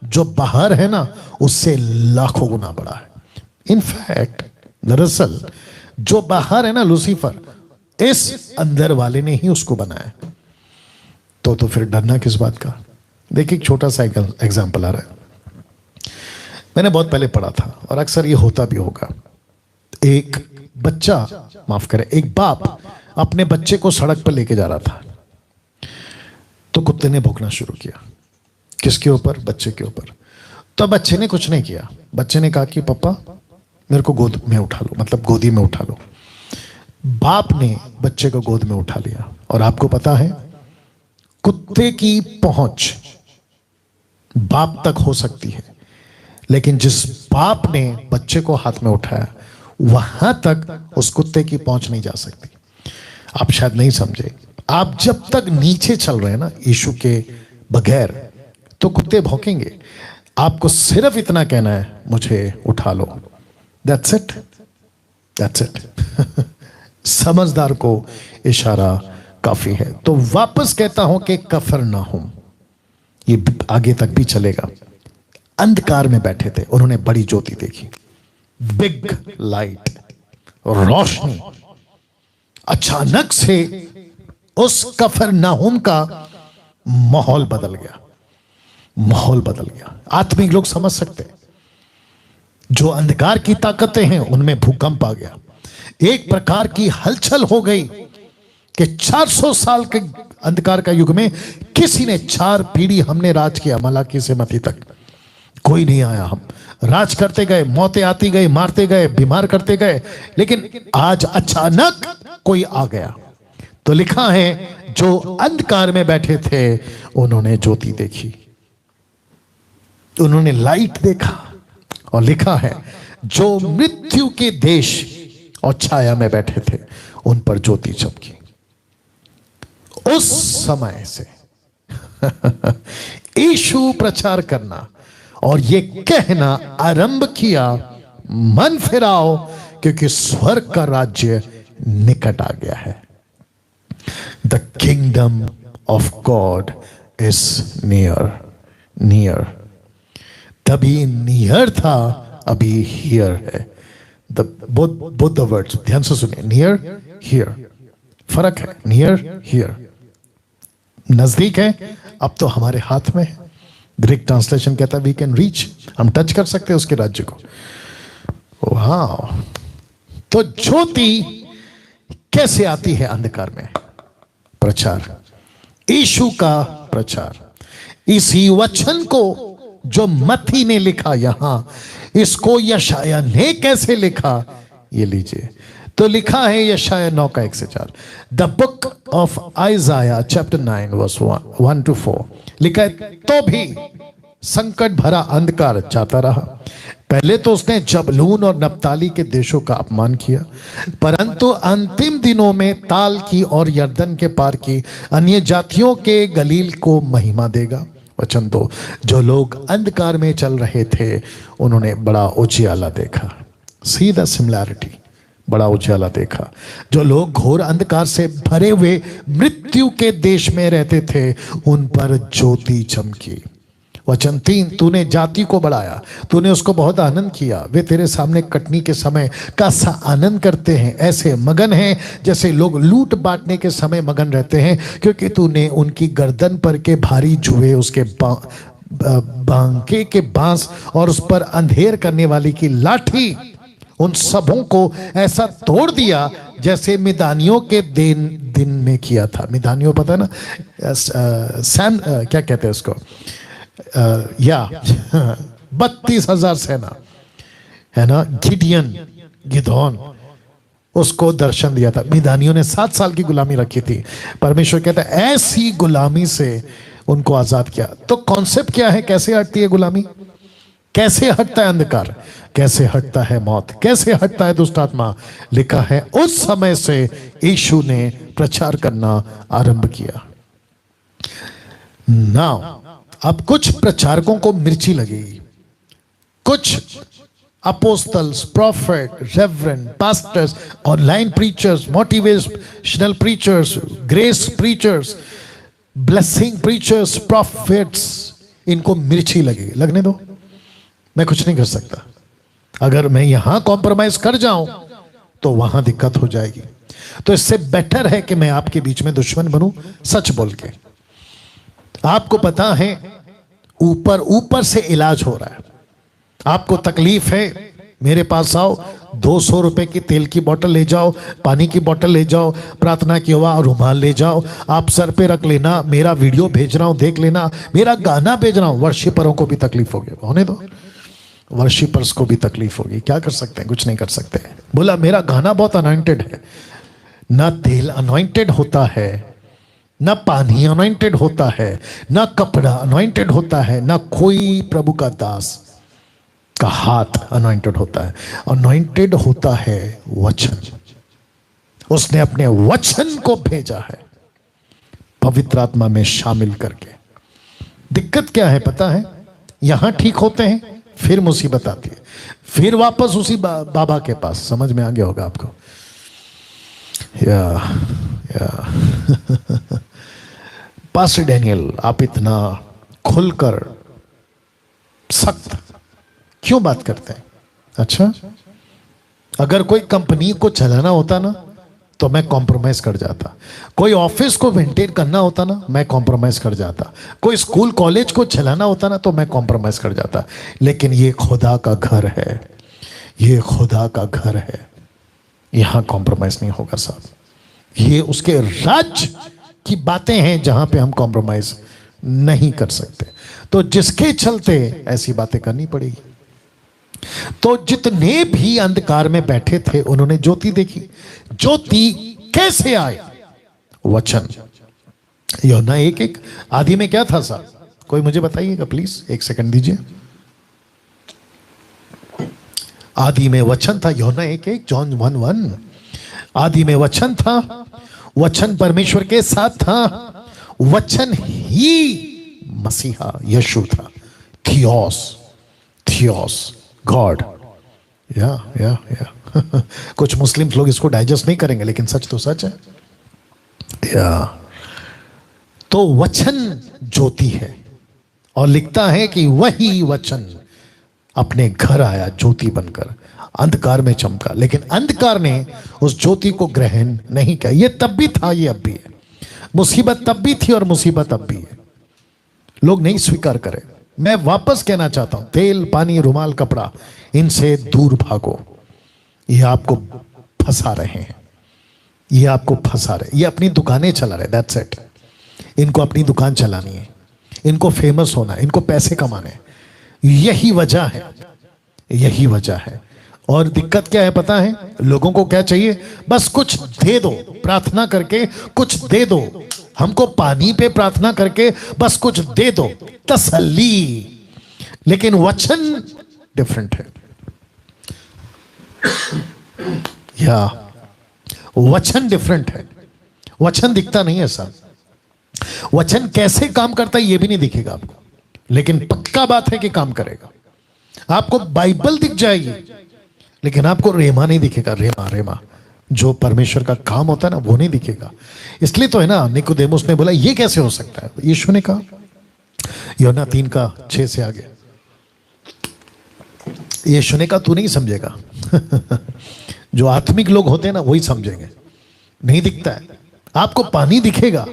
जो बाहर है ना उससे लाखों गुना बड़ा है। इनफैक्ट दरअसल जो बाहर है ना लूसीफर, इस अंदर वाले ने ही उसको बनाया। तो फिर डरना किस बात का? देखिए एक छोटा सा एग्जांपल आ रहा है, मैंने बहुत पहले पढ़ा था और अक्सर ये होता भी होगा। एक बच्चा, माफ करें, एक बाप अपने बच्चे को सड़क पर लेके जा रहा था, तो कुत्ते ने भौंकना शुरू किया। किसके ऊपर? बच्चे के ऊपर। तो बच्चे ने कुछ नहीं किया, बच्चे ने कहा कि पापा मेरे को गोद में उठा लो, मतलब गोदी में उठा लो। बाप ने बच्चे को गोद में उठा लिया। और आपको पता है कुत्ते की पहुंच बाप तक हो सकती है, लेकिन जिस बाप ने बच्चे को हाथ में उठाया वहां तक उस कुत्ते की पहुंच नहीं जा सकती। आप शायद नहीं समझे, आप जब तक नीचे चल रहे हैं ना यीशु के बगैर, तो कुत्ते भौंकेंगे। आपको सिर्फ इतना कहना है, मुझे उठा लो, दैट्स इट, दैट्स इट। समझदार को इशारा काफी है। तो वापस कहता हूं कि कफरनहूम, ये आगे तक भी चलेगा। अंधकार में बैठे थे, उन्होंने बड़ी ज्योति देखी, बिग लाइट, रोशनी। अचानक से उस कफरनहूम का माहौल बदल गया, माहौल बदल गया। आत्मिक लोग समझ सकते हैं, जो अंधकार की ताकतें हैं उनमें भूकंप आ गया। एक प्रकार की हलचल हो गई कि 400 साल के अंधकार का युग में किसी ने 4 पीढ़ी हमने राज किया, मलाकी से मती तक कोई नहीं आया। हम राज करते गए, मौतें आती गई, मारते गए, बीमार करते गए, लेकिन आज अचानक कोई आ गया। तो लिखा है जो अंधकार में बैठे थे उन्होंने ज्योति देखी, उन्होंने लाइट देखा। और लिखा है जो मृत्यु के देश और छाया में बैठे थे उन पर ज्योति चमकी। उस समय से यीशु प्रचार करना और ये कहना आरंभ किया, मन फिराओ क्योंकि स्वर्ग का राज्य निकट आ गया है। The kingdom of God is near, near. तभी नियर था, अभी हियर है। बोथ द वर्ड्स ध्यान से सुनिए, नियर हियर, फर्क है। नियर हियर नजदीक है, अब तो हमारे हाथ में है। ग्रीक ट्रांसलेशन कहता है वी कैन रीच, हम टच कर सकते हैं उसके राज्य को। वाह! तो ज्योति कैसे आती है अंधकार में? प्रचार, यीशु का प्रचार। इसी वचन को जो मत्ती ने लिखा यहां, इसको यशाया ने कैसे लिखा ये लीजिए। तो लिखा है यशाया 9:1-4, the book of Isaiah chapter 9 verse 1-4 लिखा है, तो भी संकट भरा अंधकार जाता रहा। पहले तो उसने जबलून और नप्ताली के देशों का अपमान किया, परंतु अंतिम दिनों में ताल की और यर्दन के पार की अन्य जातियों के गलील को महिमा देगा। वचन 2, जो लोग अंधकार में चल रहे थे उन्होंने बड़ा उजियाला देखा। सीधा सिमिलैरिटी, बड़ा उजाला देखा। जो लोग घोर अंधकार से भरे हुए मृत्यु के देश में रहते थे उन पर ज्योति चमकी। वचन 3, तूने जाति को बढ़ाया, तूने उसको बहुत आनंद किया। वे तेरे सामने कटनी के समय का सा आनंद करते हैं, ऐसे मगन हैं जैसे लोग लूट बांटने के समय मगन रहते हैं, क्योंकि तूने उनकी गर्दन पर के भारी जुए, उसके बांके के बांस और उस पर अंधेर करने वाली की लाठी उन सबों को ऐसा तोड़ दिया जैसे मिदानियों के दिन में किया था। मिदानियों पता है ना, क्या कहते हैं उसको, या 32,000 सेना है ना, गिदोन उसको दर्शन दिया था। मिदानियों ने 7 साल की गुलामी रखी थी। परमेश्वर कहता है ऐसी गुलामी से उनको आजाद किया। तो कॉन्सेप्ट क्या है, कैसे हटती है गुलामी, कैसे हटता है अंधकार, कैसे हटता है मौत, कैसे हटता है दुष्ट आत्मा। लिखा है उस समय से यीशु ने प्रचार करना आरंभ किया। नाउ अब कुछ प्रचारकों को मिर्ची लगेगी, कुछ apostles, profit, reverend, pastors, online preachers, motivational preachers, grace preachers, blessing preachers, profits, इनको मिर्ची लगेगी। लगने दो, मैं कुछ नहीं कर सकता। अगर मैं यहां कॉम्प्रोमाइज कर जाऊं तो वहां दिक्कत हो जाएगी। तो इससे बेटर है कि मैं आपके बीच में दुश्मन बनूं, सच बोल के। आपको पता है ऊपर ऊपर से इलाज हो रहा है, आपको तकलीफ है, मेरे पास आओ, 200 रुपए की तेल की बोतल ले जाओ, पानी की बोतल ले जाओ, प्रार्थना की हुआ रुमाल ले जाओ, आप सर पे रख लेना, मेरा वीडियो भेज रहा हूं देख लेना, मेरा गाना भेज रहा हूं। वर्शिपरों को भी तकलीफ होगी, होने दो, वर्शिपर्स को भी तकलीफ होगी। क्या कर सकते हैं, कुछ नहीं कर सकते। बोला मेरा गाना बहुत अनॉइंटेड है। ना तेल अनॉइंटेड होता है, ना पानी अनॉइंटेड होता है, ना कपड़ा अनॉइंटेड होता है, ना कोई प्रभु का दास का हाथ अनॉइंटेड होता है। अनॉइंटेड होता है वचन। उसने अपने वचन को भेजा है पवित्र आत्मा में शामिल करके। दिक्कत क्या है पता है, यहां ठीक होते हैं, फिर मुसीबत आती है, फिर वापस उसी बाबा के पास। समझ में आ गया होगा आपको। पास्टर डैनियल, आप इतना खुलकर सख्त क्यों बात करते हैं? अच्छा, अगर कोई कंपनी को चलाना होता ना तो मैं कॉम्प्रोमाइज कर जाता, कोई ऑफिस को मेंटेन करना होता ना मैं कॉम्प्रोमाइज कर जाता, कोई स्कूल कॉलेज को चलाना होता ना तो मैं कॉम्प्रोमाइज कर जाता। लेकिन ये खुदा का घर है, ये खुदा का घर है, यहां कॉम्प्रोमाइज नहीं होगा साहब। ये उसके राज्य की बातें हैं जहां पे हम कॉम्प्रोमाइज नहीं कर सकते। तो जिसके चलते ऐसी बातें करनी पड़ेगी। तो जितने भी अंधकार में बैठे थे उन्होंने ज्योति देखी। ज्योति कैसे आए? वचन। यूहन्ना 1:1 आदि में क्या था साहब, कोई मुझे बताइएगा प्लीज, 1 सेकंड दीजिए। आदि में वचन था, यूहन्ना 1:1, जॉन 1:1। आदि में वचन था, वचन परमेश्वर के साथ था, वचन ही मसीहा यीशु था। Theos God. या कुछ मुस्लिम लोग इसको डाइजेस्ट नहीं करेंगे, लेकिन सच तो सच है। तो वचन ज्योति है, और लिखता है कि वही वचन अपने घर आया ज्योति बनकर, अंधकार में चमका, लेकिन अंधकार ने उस ज्योति को ग्रहण नहीं किया। ये तब भी था, ये अब भी है। मुसीबत तब भी थी और मुसीबत अब भी है। लोग नहीं स्वीकार करें। मैं वापस कहना चाहता हूं, तेल, पानी, रुमाल, कपड़ा, इनसे दूर भागो। ये आपको फंसा रहे हैं, ये आपको फंसा रहे, ये अपनी दुकानें चला रहे, दैट्स इट। इनको अपनी दुकान चलानी है, इनको फेमस होना है, इनको पैसे कमाने, यही वजह है, यही वजह है। और दिक्कत क्या है पता है, लोगों को क्या चाहिए? बस कुछ दे दो, प्रार्थना करके कुछ दे दो, हमको पानी पे प्रार्थना करके बस कुछ दे दो, तसल्ली। लेकिन वचन डिफरेंट है। या वचन डिफरेंट है। वचन दिखता नहीं है साहब, वचन कैसे काम करता है ये भी नहीं दिखेगा आपको, लेकिन पक्का बात है कि काम करेगा। आपको बाइबल दिख जाएगी, लेकिन आपको रेमा नहीं दिखेगा। रेमा जो परमेश्वर का काम होता है ना, वो नहीं दिखेगा। इसलिए तो है ना, निकोदेमुस ने बोला ये कैसे हो सकता है? यीशु ने कहा, यूहन्ना 3:6 से आगे, यीशु ने कहा तू नहीं समझेगा। जो आत्मिक लोग होते हैं ना वही समझेंगे। नहीं दिखता है। आपको पानी दिखेगा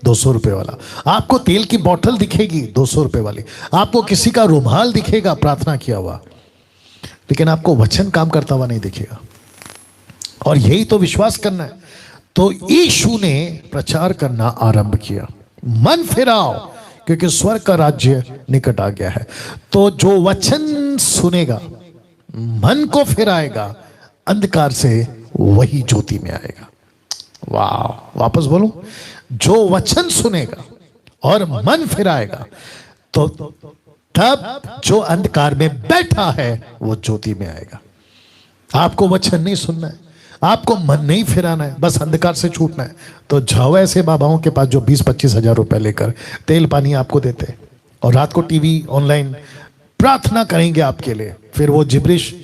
200 रुपए वाला, आपको तेल की बोतल दिखेगी 200 रुपए वाली, आपको किसी का रुमाल दिखेगा प्रार्थना किया हुआ, लेकिन आपको वचन काम करता हुआ नहीं दिखेगा। और यही तो विश्वास करना है। तो यीशु ने प्रचार करना आरंभ किया, मन फिराओ क्योंकि स्वर्ग का राज्य निकट आ गया है। तो जो वचन सुनेगा, मन को फिराएगा अंधकार से, वही ज्योति में आएगा। वाह, वापस बोलूं, जो वचन सुनेगा और मन फिराएगा तो तब जो अंधकार में बैठा है वो ज्योति में आएगा। आपको वचन नहीं सुनना है, आपको मन नहीं फिराना है, बस अंधकार से छूटना है, तो जाओ ऐसे बाबाओं के पास जो 20-25 हजार रुपए लेकर तेल पानी आपको देते हैं और रात को टीवी ऑनलाइन प्रार्थना करेंगे आपके लिए। फिर वो जिब्रिश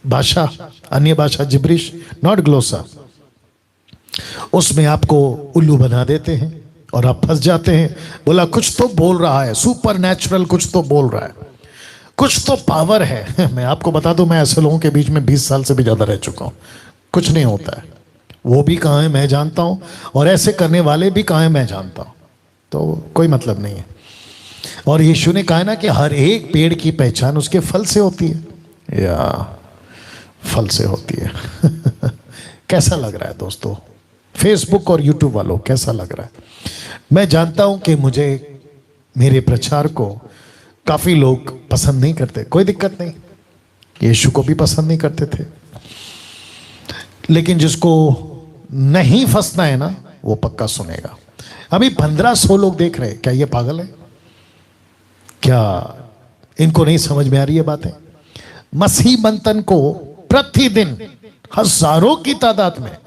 भाषा, अन्य भाषा जिब्रिश, नॉट ग्लोसा, उसमें आपको उल्लू बना देते हैं और आप फंस जाते हैं। बोला कुछ तो बोल रहा है, सुपर नेचुरल कुछ तो बोल रहा है, कुछ तो पावर है। मैं आपको बता दूं, मैं ऐसे लोगों के बीच में 20 साल से भी ज्यादा रह चुका हूं। कुछ नहीं होता है, वो भी कहाँ है मैं जानता हूं, और ऐसे करने वाले भी कहाँ है मैं जानता हूं, तो कोई मतलब नहीं है। और यीशु ने कहा ना कि हर एक पेड़ की पहचान उसके फल से होती है, या फल से होती है। कैसा लग रहा है दोस्तों, फेसबुक और यूट्यूब वालों, कैसा लग रहा है? मैं जानता हूं कि मुझे, मेरे प्रचार को काफी लोग पसंद नहीं करते, कोई दिक्कत नहीं, यीशु को भी पसंद नहीं करते थे, लेकिन जिसको नहीं फंसना है ना, वो पक्का सुनेगा। अभी 1500 लोग देख रहे हैं, क्या ये पागल है? क्या इनको नहीं समझ में आ रही है बातें? मसीह मंथन को प्रतिदिन हजारों की तादाद में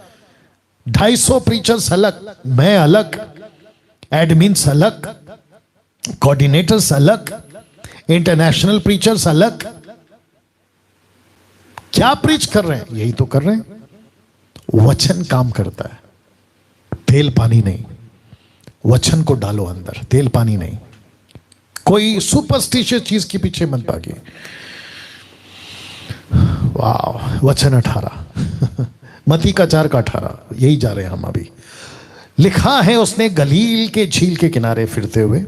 250 प्रीचर्स अलग, मैं अलग, एडमिन्स अलग, कोऑर्डिनेटर्स अलग, इंटरनेशनल प्रीचर्स अलग, क्या प्रीच कर रहे हैं? यही तो कर रहे हैं। वचन काम करता है, तेल पानी नहीं। वचन को डालो अंदर, तेल पानी नहीं। कोई सुपरस्टिशियस चीज के पीछे मत भागिए। वाह, वचन 18 मती का 4 का 18, यही जा रहे हैं हम अभी। लिखा है, उसने गलील के झील के किनारे फिरते हुए,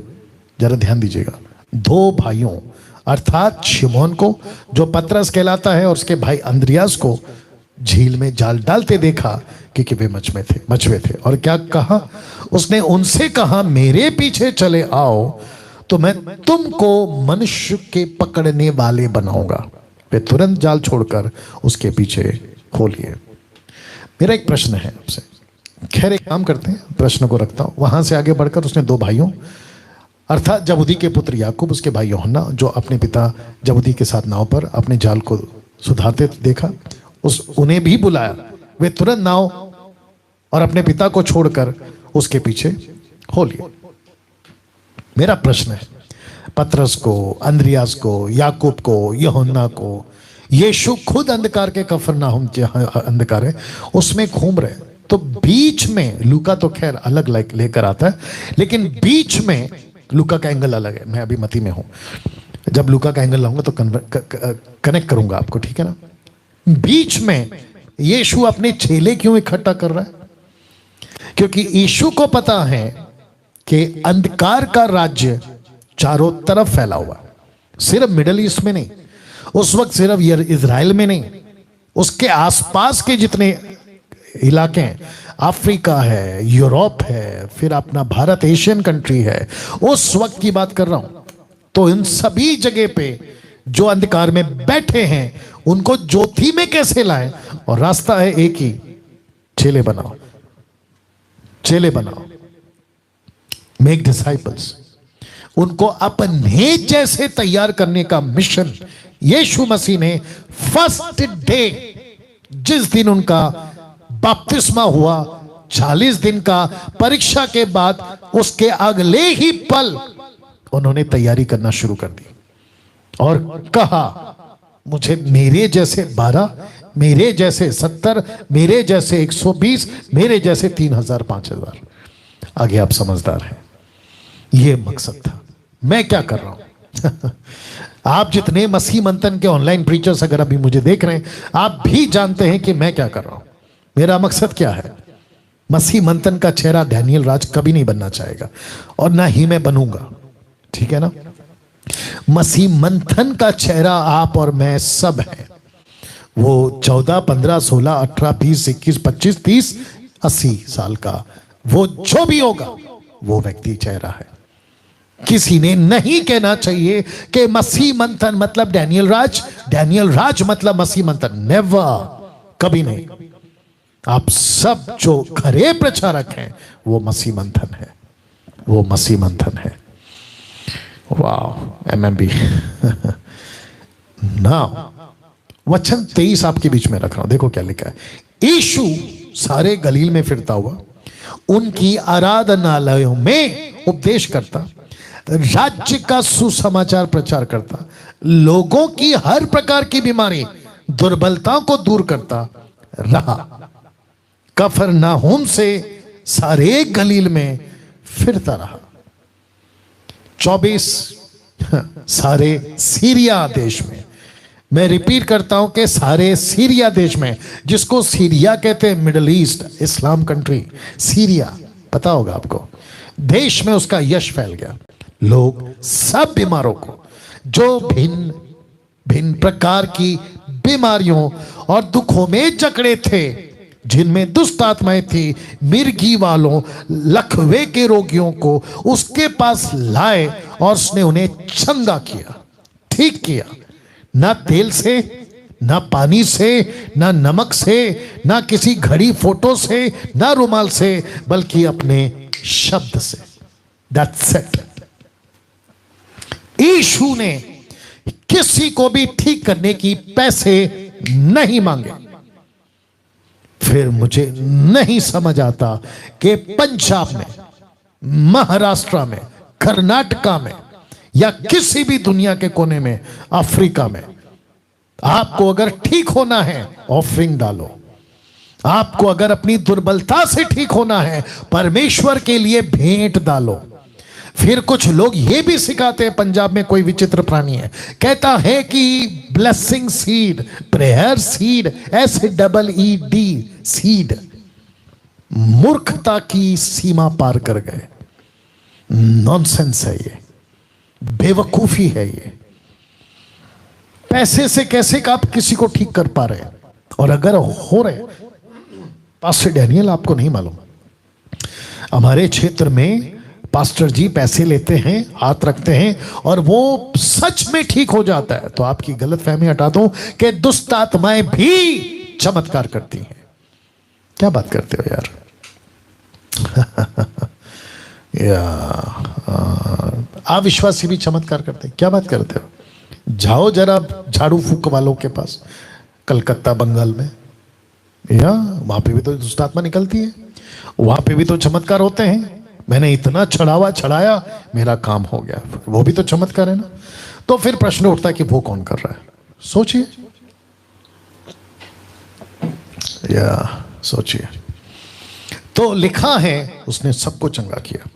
जरा ध्यान दीजिएगा, 2 भाइयों अर्थात शिमोन को जो पतरस कहलाता है और उसके भाई अंद्रियास को झील में जाल डालते देखा क्योंकि वे मछुए थे। और क्या कहा उसने? उनसे कहा, मेरे पीछे चले आओ तो मैं तुमको मनुष्य के पकड़ने वाले बनाऊंगा। वे तुरंत जाल छोड़कर उसके पीछे खोलिए। मेरा एक प्रश्न है आपसे, खैर एक काम करते हैं, प्रश्न को रखता हूं। वहां से आगे बढ़कर उसने 2 भाइयों अर्थात जबूदी के पुत्र याकूब, उसके भाई यूहन्ना, जो अपने पिता जबूदी के साथ नाव पर अपने जाल को सुधारते देखा, उन्हें भी बुलाया। वे तुरंत नाव और अपने पिता को छोड़कर उसके पीछे हो लिए। मेरा प्रश्न है, पतरस को, अंद्रियास को, याकूब को, यूहन्ना को, यीशु खुद अंधकार के कफरनाहुम, जहां अंधकार है उसमें घूम रहे, तो बीच में, लूका तो खैर अलग लेकर आता है, लेकिन बीच में लूका का एंगल अलग है। मैं अभी मती में हूं, जब लूका का एंगल लाऊंगा तो कनेक्ट करूंगा आपको, ठीक है ना? बीच में यीशु अपने चेले क्यों इकट्ठा कर रहा है? क्योंकि यीशु को पता है कि अंधकार का राज्य चारों तरफ फैला हुआ, सिर्फ मिडिल ईस्ट में नहीं, उस वक्त सिर्फ इजराइल में नहीं, उसके आसपास के जितने इलाके हैं, अफ्रीका है, यूरोप है, फिर अपना भारत एशियन कंट्री है, उस वक्त की बात कर रहा हूं। तो इन सभी जगह पे जो अंधकार में बैठे हैं उनको ज्योति में कैसे लाएं? और रास्ता है एक ही, चेले बनाओ, चेले बनाओ, मेक डिसाइपल्स। उनको अपने जैसे तैयार करने का मिशन यीशु मसीह ने फर्स्ट डे, जिस दिन उनका बपतिस्मा हुआ, 40 दिन का परीक्षा के बाद, उसके अगले ही पल उन्होंने तैयारी करना शुरू कर दी और कहा, मुझे मेरे जैसे 12, मेरे जैसे 70, मेरे जैसे 120, मेरे जैसे 3000 5000। आगे आप समझदार हैं, यह मकसद था। मैं क्या कर रहा हूं? आप जितने मसीह मंथन के ऑनलाइन प्रीचर्स अगर अभी मुझे देख रहे हैं, आप भी जानते हैं कि मैं क्या कर रहा हूं। मेरा मकसद क्या है? मसीह मंथन का चेहरा डैनियल राज कभी नहीं बनना चाहेगा और ना ही मैं बनूंगा, ठीक है ना? मसीह मंथन का चेहरा आप और मैं सब है। वो 14, 15, 16, 18, 20, 21, 25, 30, 80 साल का वो जो भी होगा वो व्यक्ति चेहरा है। किसी ने नहीं कहना चाहिए कि मसीह मंथन मतलब डैनियल राज मतलब मसीह मंथन। नेवर, कभी नहीं। आप सब जो खरे प्रचारक हैं वो मसीह मंथन है, वो मसीह मंथन है। वाह, एमएमबी। ना वचन 23 आपके बीच में रख रहा हूं, देखो क्या लिखा है। यीशु सारे गलील में फिरता हुआ उनकी आराधनालयों में उपदेश करता, राज्य का सुसमाचार प्रचार करता, लोगों की हर प्रकार की बीमारी दुर्बलताओं को दूर करता रहा। कफरनाहूम से सारे गलील में फिरता रहा। 24 सारे सीरिया देश में, मैं रिपीट करता हूं कि सारे सीरिया देश में, जिसको सीरिया कहते हैं, मिडल ईस्ट, इस्लाम कंट्री, सीरिया पता होगा आपको, देश में उसका यश फैल गया। लोग सब बीमारों को, जो भिन्न भिन्न प्रकार की बीमारियों और दुखों में जकड़े थे, जिनमें दुष्ट आत्माएं थी, मिर्गी वालों, लकवे के रोगियों को उसके पास लाए और उसने उन्हें चंगा किया, ठीक किया। ना तेल से, ना पानी से, ना नमक से, ना किसी घड़ी फोटो से, ना रुमाल से, बल्कि अपने शब्द से। That's it। यीशु ने किसी को भी ठीक करने की पैसे नहीं मांगे। फिर मुझे नहीं समझ आता कि पंजाब में, महाराष्ट्र में, कर्नाटका में या किसी भी दुनिया के कोने में, अफ्रीका में, आपको अगर ठीक होना है ऑफरिंग डालो। आपको अगर अपनी दुर्बलता से ठीक होना है परमेश्वर के लिए भेंट डालो। फिर कुछ लोग ये भी सिखाते हैं, पंजाब में कोई विचित्र प्राणी है, कहता है कि blessing seed, prayer seed, SEED seed. मूर्खता की सीमा पार कर गए। नॉनसेंस है ये, बेवकूफी है ये। पैसे से कैसे आप किसी को ठीक कर पा रहे हैं? और अगर हो रहे, पास्टर डैनियल आपको नहीं मालूम, हमारे क्षेत्र में पास्टर जी पैसे लेते हैं, हाथ रखते हैं और वो सच में ठीक हो जाता है। तो आपकी गलतफहमी हटा दूं कि दुष्ट आत्माएं भी चमत्कार करती हैं। क्या बात करते हो यार? अविश्वासी भी चमत्कार करते हैं। क्या बात करते हो? जाओ जरा झाड़ू फूक वालों के पास, कलकत्ता, बंगाल में, या वहां पे भी तो दुष्ट आत्मा निकलती है, वहां पे भी तो चमत्कार होते हैं। मैंने इतना चढ़ाया, मेरा काम हो गया, वो भी तो चमत्कार है ना। तो फिर प्रश्न उठता है कि वो कौन कर रहा है? सोचिए, या सोचिए। तो लिखा है उसने सबको चंगा किया,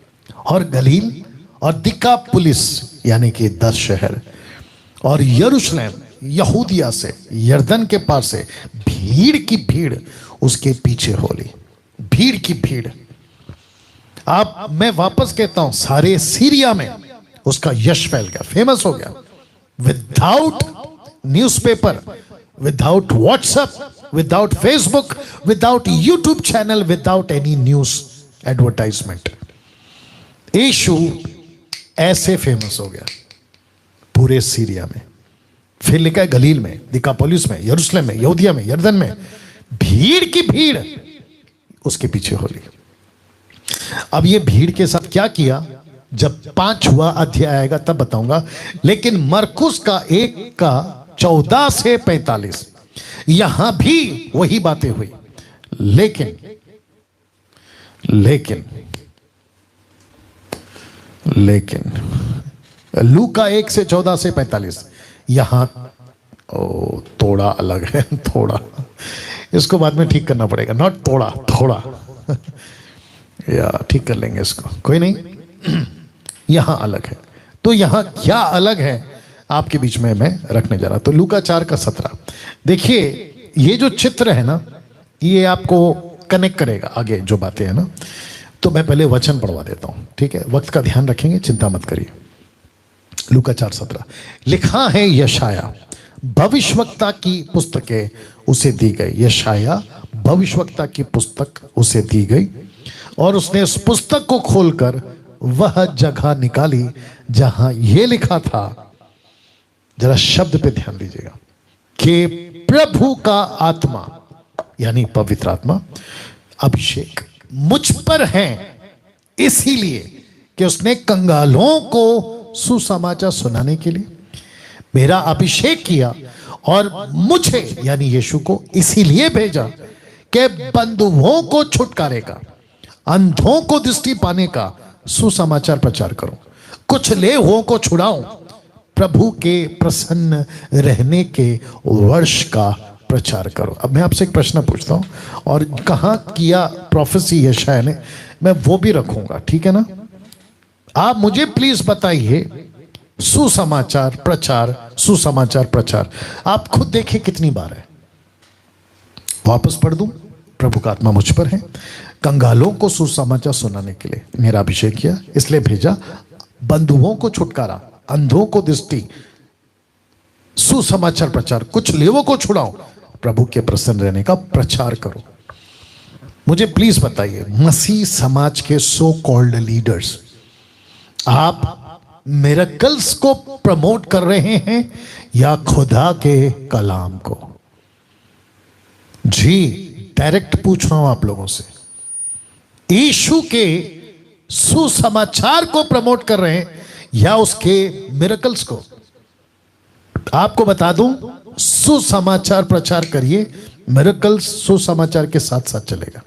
और गलील और दिकापुलिस यानी कि 10 शहर और यरूशलेम, यहूदिया से, यरदन के पार से भीड़ की भीड़ उसके पीछे हो ली। भीड़ की भीड़। आप, मैं वापस कहता हूं, सारे सीरिया में उसका यश फैल गया, फेमस हो गया। Without newspaper, without WhatsApp, without Facebook, without YouTube channel, without any news advertisement, Yeshu ऐसे फेमस हो गया पूरे सीरिया में। फिर लिखा है गलील में, दिकापुलिस में, यरूशलेम में, यहूदिया में, यरदन में भीड़ की भीड़ उसके पीछे हो ली। अब ये भीड़ के साथ क्या किया, जब 5वां अध्याय आएगा तब बताऊंगा। लेकिन मरकुस का 1 का 14 से 45 यहां भी वही बातें हुई। लेकिन लूका 1 से 14 से 45 यहां थोड़ा अलग है। थोड़ा, इसको बाद में ठीक करना पड़ेगा, नॉट थोड़ा या ठीक कर लेंगे इसको, कोई नहीं। यहां अलग है। तो यहां क्या अलग है आपके बीच में मैं रखने जा रहा। तो लूका 4 का 17 देखिए, ये जो चित्र है ना, ये आपको कनेक्ट करेगा आगे जो बातें हैं ना। तो मैं पहले वचन पढ़वा देता हूं, ठीक है? वक्त का ध्यान रखेंगे, चिंता मत करिए। लूका 4:17 लिखा है, यशाया भविष्यवक्ता की पुस्तकें उसे दी गई। यशाया भविष्यवक्ता की पुस्तक उसे दी गई और उसने उस पुस्तक को खोलकर वह जगह निकाली जहां यह लिखा था, जरा शब्द पे ध्यान दीजिएगा, कि प्रभु का आत्मा यानी पवित्र आत्मा अभिषेक मुझ पर है, इसीलिए कि उसने कंगालों को सुसमाचार सुनाने के लिए मेरा अभिषेक किया और मुझे यानी यीशु को इसीलिए भेजा कि बंधुओं को छुटकारे का, अंधों को दृष्टि पाने का सुसमाचार प्रचार करूं, कुछ ले हुओं को छुड़ाऊं, प्रभु के प्रसन्न रहने के वर्ष का प्रचार करो। अब मैं आपसे एक प्रश्न पूछता हूं, और कहां किया प्रोफेसी यशाया ने, मैं वो भी रखूंगा, ठीक है ना? आप मुझे प्लीज बताइए, सुसमाचार प्रचार, सुसमाचार प्रचार आप खुद देखिए कितनी बार है। वापस पढ़ दूं, प्रभु का आत्मा मुझ पर है, कंगालों को सुसमाचार सुनाने के लिए मेरा अभिषेक किया, इसलिए भेजा, बंधुओं को छुटकारा, अंधों को दृष्टि, सुसमाचार प्रचार, कुछ लेवों को छुड़ाओ, प्रभु के प्रसन्न रहने का प्रचार करो। मुझे प्लीज बताइए, मसीह समाज के सो कॉल्ड लीडर्स, आप मिरेकल्स को प्रमोट कर रहे हैं या खुदा के कलाम को? जी, डायरेक्ट पूछ रहा हूं आप लोगों से, यीशु के सुसमाचार को प्रमोट कर रहे हैं या उसके मिरेकल्स को? आपको बता दूं, सुसमाचार प्रचार करिए, मिरेकल्स सुसमाचार के साथ साथ चलेगा।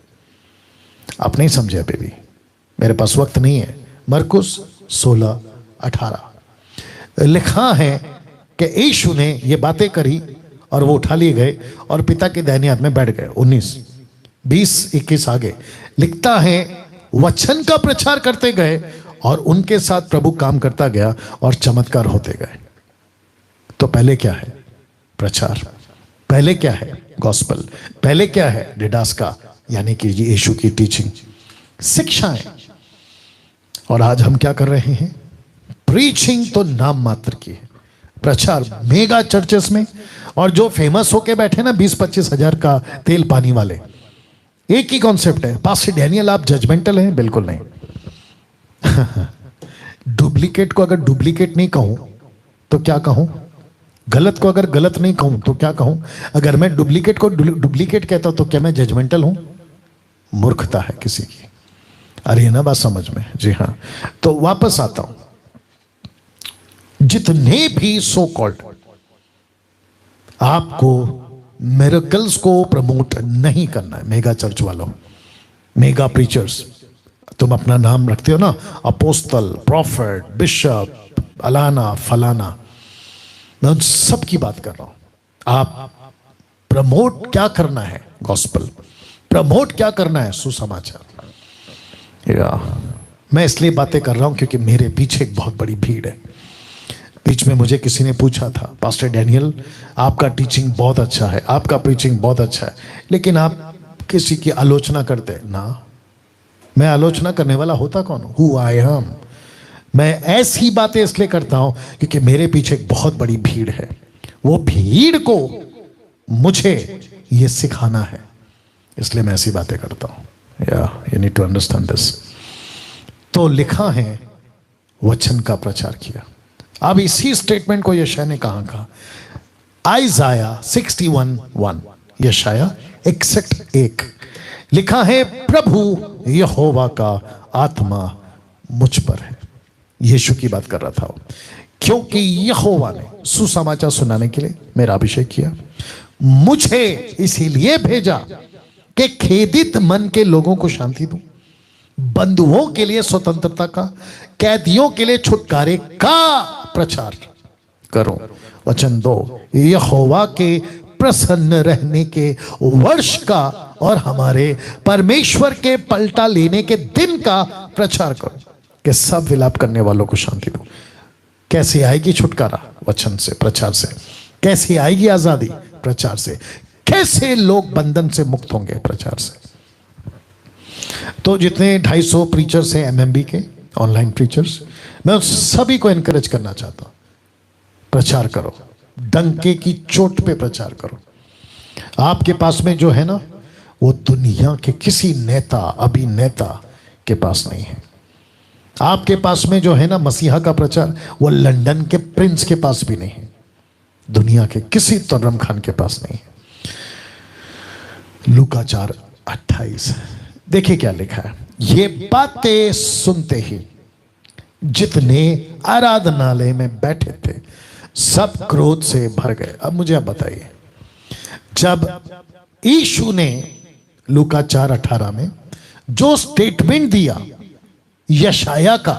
आप नहीं समझे अभी भी, मेरे पास वक्त नहीं है। मरकुस 16:18 लिखा है कि यीशु ने ये बातें करी और वो उठा लिए गए और पिता के दाहिने हाथ में बैठ गए। 19-20-21 आगे लिखता है, वचन का प्रचार करते गए और उनके साथ प्रभु काम करता गया और चमत्कार होते गए। तो पहले क्या है? प्रचार। पहले क्या है? गॉस्पल। पहले क्या है? डिडास्का, यानी कि यीशु की टीचिंग, शिक्षाएं। और आज हम क्या कर रहे हैं? प्रीचिंग तो नाम मात्र की है, प्रचार मेगा चर्चेस में, और जो फेमस होके बैठे ना 20-25 हजार का तेल पानी वाले, एक ही कॉन्सेप्ट है, पास्टर डैनियल आप जजमेंटल हैं? बिल्कुल नहीं। डुप्लीकेट को अगर डुप्लीकेट नहीं कहूं तो क्या कहूं? गलत को अगर गलत नहीं कहूं तो क्या कहूं? अगर मैं डुप्लीकेट को डुप्लीकेट कहता हूं तो क्या मैं जजमेंटल हूं? मूर्खता है किसी की। अरे ना बात समझ में? जी हाँ। तो वापस आता हूं, जितने भी सो कॉल्ड आपको मिरेकल्स को प्रमोट नहीं करना है, मेगा चर्च वालों, मेगा प्रीचर्स, तुम अपना नाम रखते हो ना, अपोस्तल, प्रॉफिट, बिशप, अलाना फलाना, मैं उन सब की बात कर रहा हूं। आप प्रमोट क्या करना है? गॉस्पल। प्रमोट क्या करना है? सुसमाचार। मैं इसलिए बातें कर रहा हूं क्योंकि मेरे पीछे एक बहुत बड़ी भीड़ है। बीच में मुझे किसी ने पूछा था, पास्टर डैनियल आपका टीचिंग बहुत अच्छा है, आपका प्रीचिंग बहुत अच्छा है, लेकिन आप किसी की आलोचना करते ना। मैं आलोचना करने वाला होता कौन हूं? Who I am. मैं ऐसी बातें इसलिए करता हूं क्योंकि मेरे पीछे एक बहुत बड़ी भीड़ है। वो भीड़ को मुझे ये सिखाना है, इसलिए मैं ऐसी बातें करता हूं। You need to understand this. तो लिखा है, वचन का प्रचार किया। अब इसी स्टेटमेंट को यशाया ने कहा? आइजाया 61:1, यशाया 61 लिखा है, प्रभु यहोवा का आत्मा मुझ पर है। यीशु की बात कर रहा था वो, क्योंकि यहोवा ने सुसमाचार सुनाने के लिए मेरा अभिषेक किया, मुझे इसीलिए भेजा कि खेदित मन के लोगों को शांति दूं, बंधुओं के लिए स्वतंत्रता का, कैदियों के लिए छुटकारे का प्रचार करो। वचन 2, यहोवा के प्रसन्न रहने के वर्ष का और हमारे परमेश्वर के पलटा लेने के दिन का प्रचार करो, कि सब विलाप करने वालों को शांति दो। कैसे आएगी छुटकारा? वचन से, प्रचार से। कैसे आएगी आजादी? प्रचार से। कैसे लोग बंधन से मुक्त होंगे? प्रचार से। तो जितने 250 प्रीचर्स हैं एमएमबी के, ऑनलाइन प्रीचर्स, मैं उन सभी को एनकरेज करना चाहता हूं, प्रचार करो, डंके की चोट पे प्रचार करो। आपके पास में जो है ना, वो दुनिया के किसी नेता अभिनेता के पास नहीं है। आपके पास में जो है ना मसीहा का प्रचार, वो लंदन के प्रिंस के पास भी नहीं है, दुनिया के किसी तर्रम खान के पास नहीं है। लूका 4:28 देखिए क्या लिखा है। ये बातें सुनते ही जितने आराधनालय में बैठे थे सब क्रोध से भर गए। अब मुझे आप बताइए, जब यीशु ने लूका 4:18 में जो स्टेटमेंट दिया यशाया का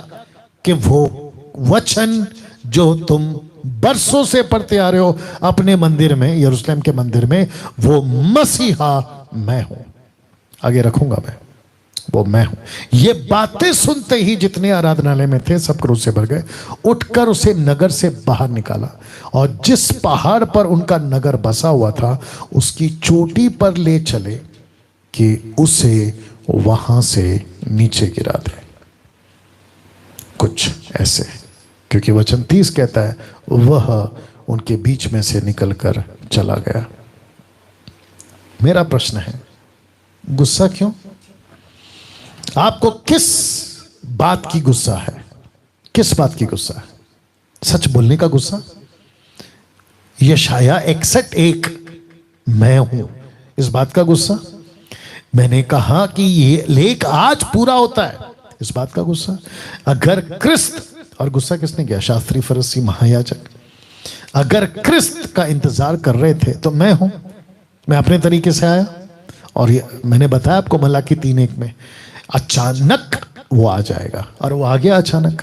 कि वो वचन जो तुम बरसों से पढ़ते आ रहे हो अपने मंदिर में, यरूशलेम के मंदिर में, वो मसीहा मैं हूं, आगे रखूंगा मैं, वो मैं हूं। ये बातें सुनते ही जितने आराधनालय में थे सब क्रोध से भर गए, उठकर उसे नगर से बाहर निकाला और जिस पहाड़ पर उनका नगर बसा हुआ था उसकी चोटी पर ले चले कि उसे वहां से नीचे गिरा दे। कुछ ऐसे, क्योंकि वचन 30 कहता है वह उनके बीच में से निकलकर चला गया। मेरा प्रश्न है, गुस्सा क्यों? आपको किस बात की गुस्सा है? किस बात की गुस्सा है? सच बोलने का गुस्सा? यशाया 61 मैं हूं, इस बात का गुस्सा? मैंने कहा कि ये लेख आज पूरा होता है, इस बात का गुस्सा? अगर क्रिस्त, और गुस्सा किसने किया? शास्त्री, फरीसी, महायाजक। अगर क्रिस्त का इंतजार कर रहे थे तो मैं हूं, मैं अपने तरीके से आया और मैंने बताया आपको मलाकी 3:1 में अचानक वो आ जाएगा, और वो आ गया अचानक,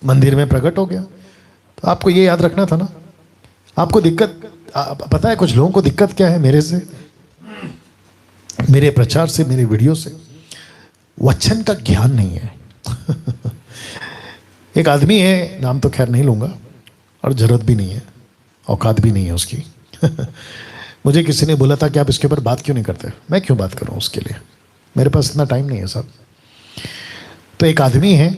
मंदिर में प्रकट हो गया। तो आपको ये याद रखना था ना। आपको दिक्कत पता है, कुछ लोगों को दिक्कत क्या है मेरे से, मेरे प्रचार से, मेरे वीडियो से? वचन का ज्ञान नहीं है। एक आदमी है, नाम तो खैर नहीं लूंगा और जरूरत भी नहीं है, औकात भी नहीं है उसकी। मुझे किसी ने बोला था कि आप इसके ऊपर बात क्यों नहीं करते। मैं क्यों बात करूं उसके लिए, मेरे पास इतना टाइम नहीं है साहब। तो एक आदमी है,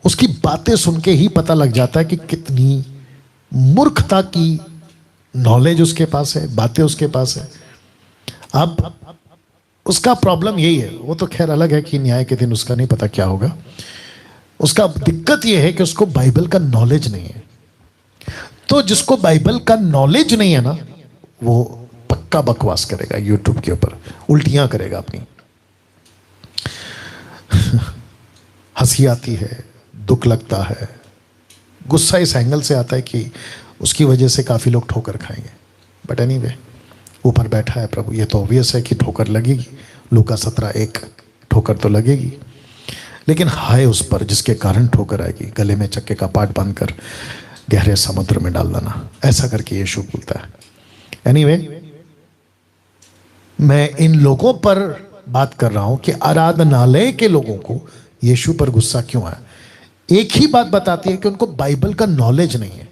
उसकी बातें सुन के ही पता लग जाता है कि कितनी मूर्खता की नॉलेज उसके पास है, बातें उसके पास है। अब उसका प्रॉब्लम यही है, वो तो खैर अलग है कि न्याय के दिन उसका नहीं पता क्या होगा। उसका दिक्कत यह है कि उसको बाइबल का नॉलेज नहीं है। तो जिसको बाइबल का नॉलेज नहीं है ना, वो पक्का बकवास करेगा यूट्यूब के ऊपर, उल्टियां करेगा अपनी। हंसी आती है, दुख लगता है, गुस्सा इस एंगल से आता है कि उसकी वजह से काफी लोग ठोकर खाएंगे। बट एनीवे, ऊपर बैठा है प्रभु, ये तो ऑब्वियस है कि ठोकर लगेगी। लूका 17:1 ठोकर तो लगेगी, लेकिन हाय उस पर जिसके कारण ठोकर आएगी। गले में चक्के का पाट बांधकर गहरे समुद्र में डाल देना, ऐसा करके यीशु बोलता है। एनीवे, मैं इन लोगों पर बात कर रहा हूं कि आराधनालय के लोगों को यीशु पर गुस्सा क्यों आया। एक ही बात बताती है कि उनको बाइबल का नॉलेज नहीं है।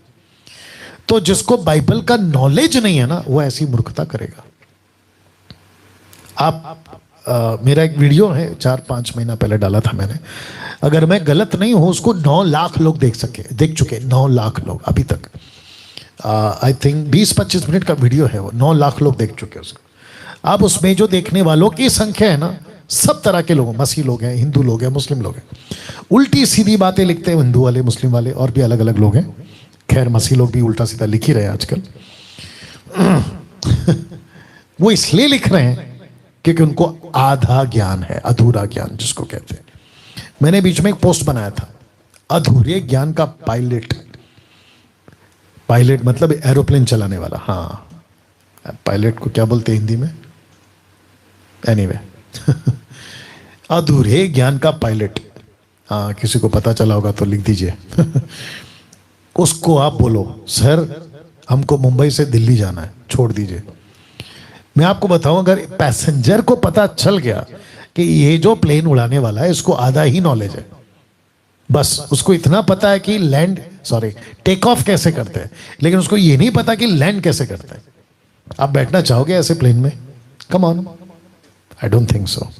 तो जिसको बाइबल का नॉलेज नहीं है ना, वो ऐसी मूर्खता करेगा। मेरा एक वीडियो है 4-5 महीना पहले डाला था मैंने, अगर मैं गलत नहीं हूं उसको 9 लाख लोग देख चुके 9 लाख लोग अभी तक। आई थिंक 20-25 मिनट का वीडियो है वो, 9 लाख लोग देख चुके उसको। अब उसमें जो देखने वालों की संख्या है ना, सब तरह के लोग, मसीह लोग हैं, हिंदू लोग हैं, मुस्लिम लोग हैं, उल्टी सीधी बातें लिखते हैं हिंदू वाले, मुस्लिम वाले, और भी अलग अलग लोग हैं। खैर मसीह लोग भी उल्टा सीधा लिख ही रहे हैं आजकल। वो इसलिए लिख रहे हैं क्योंकि उनको आधा ज्ञान है, अधूरा ज्ञान जिसको कहते हैं। मैंने बीच में एक पोस्ट बनाया था, अधूरे ज्ञान का पायलट। पायलट मतलब एरोप्लेन चलाने वाला। हाँ, पायलट को क्या बोलते हैं हिंदी में? एनीवे, अधूरे ज्ञान का पायलट। हाँ, किसी को पता चला होगा तो लिख दीजिए। उसको आप बोलो, सर हमको मुंबई से दिल्ली जाना है, छोड़ दीजिए। मैं आपको बताऊं, अगर पैसेंजर को पता चल गया कि ये जो प्लेन उड़ाने वाला है इसको आधा ही नॉलेज है, बस उसको इतना पता है कि टेक ऑफ कैसे करते हैं, लेकिन उसको ये नहीं पता कि लैंड कैसे करते हैं। आप बैठना चाहोगे ऐसे प्लेन में? Come on, I don't think so.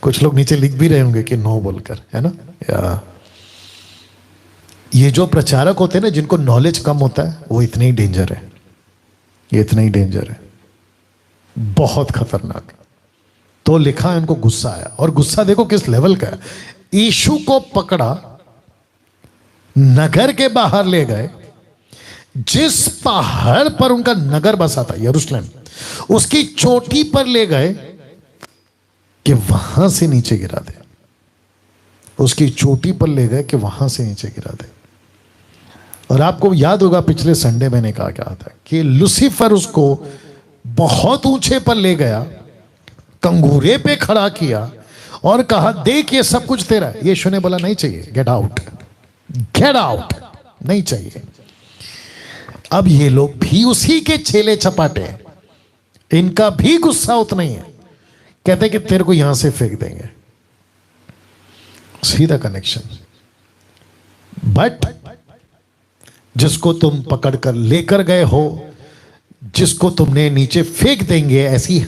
कुछ लोग नीचे लिख भी रहे होंगे कि नो बोलकर, है ना? या ये जो प्रचारक होते हैं ना, जिनको नॉलेज कम होता है, वो इतने ही डेंजर है, ये इतना ही डेंजर है, बहुत खतरनाक। तो लिखा है उनको गुस्सा आया, और गुस्सा देखो किस लेवल का है। यीशु को पकड़ा, नगर के बाहर ले गए, जिस पहाड़ पर उनका नगर बसा था यरूशलेम, उसकी चोटी पर ले गए कि वहां से नीचे गिरा दे। उसकी चोटी पर ले गए कि वहां से नीचे गिरा दे। और आपको याद होगा पिछले संडे मैंने कहा क्या था कि लूसीफर उसको बहुत ऊंचे पर ले गया, कंगूरे पे खड़ा किया और कहा देख ये सब कुछ तेरा है। यीशु ने बोला नहीं चाहिए, गेट आउट, गेट आउट, नहीं चाहिए। अब ये लोग भी उसी के छेले छपाटे हैं, इनका भी गुस्सा उतना ही है, कहते कि तेरे को यहां से फेंक देंगे, सीधा कनेक्शन। बट जिसको तुम पकड़कर लेकर गए हो, जिसको तुमने नीचे फेंक देंगे ऐसी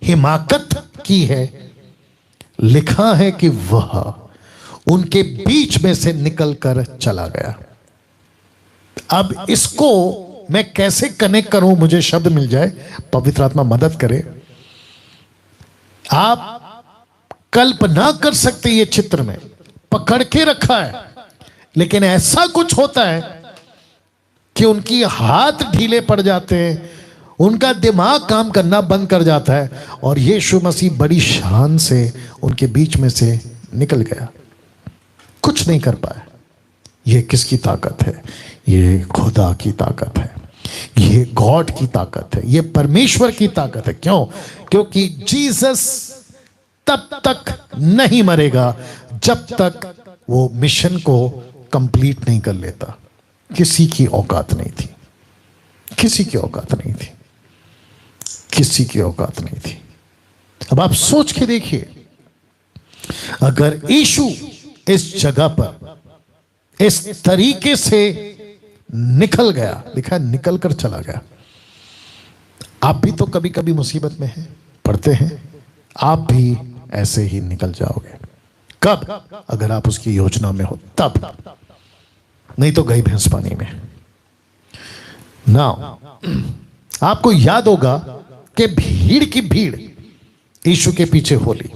हिमाकत की है, लिखा है कि वह उनके बीच में से निकलकर चला गया। अब इसको मैं कैसे कनेक्ट करूं, मुझे शब्द मिल जाए, पवित्र आत्मा मदद करे। आप कल्पना कर सकते ये चित्र में पकड़ के रखा है, लेकिन ऐसा कुछ होता है कि उनकी हाथ ढीले पड़ जाते हैं, उनका दिमाग काम करना बंद कर जाता है, और यीशु मसीह बड़ी शान से उनके बीच में से निकल गया, कुछ नहीं कर पाया। ये किसकी ताकत है? ये खुदा की ताकत है, ये गॉड की ताकत है, ये परमेश्वर की ताकत है। क्यों? क्योंकि जीसस तब तक नहीं मरेगा जब तक वो मिशन को कंप्लीट नहीं कर लेता। किसी की औकात नहीं थी, किसी की औकात नहीं थी, किसी की औकात नहीं थी। अब आप सोच के देखिए, अगर यीशु इस जगह पर इस तरीके से निकल गया, लिखा है निकल कर चला गया। आप भी तो कभी कभी मुसीबत में हैं, पढ़ते हैं, आप भी ऐसे ही निकल जाओगे। कब? अगर आप उसकी योजना में हो तब, नहीं तो गई भैंस पानी में। नाउ आपको याद होगा कि भीड़ की भीड़ यीशु के पीछे हो ली।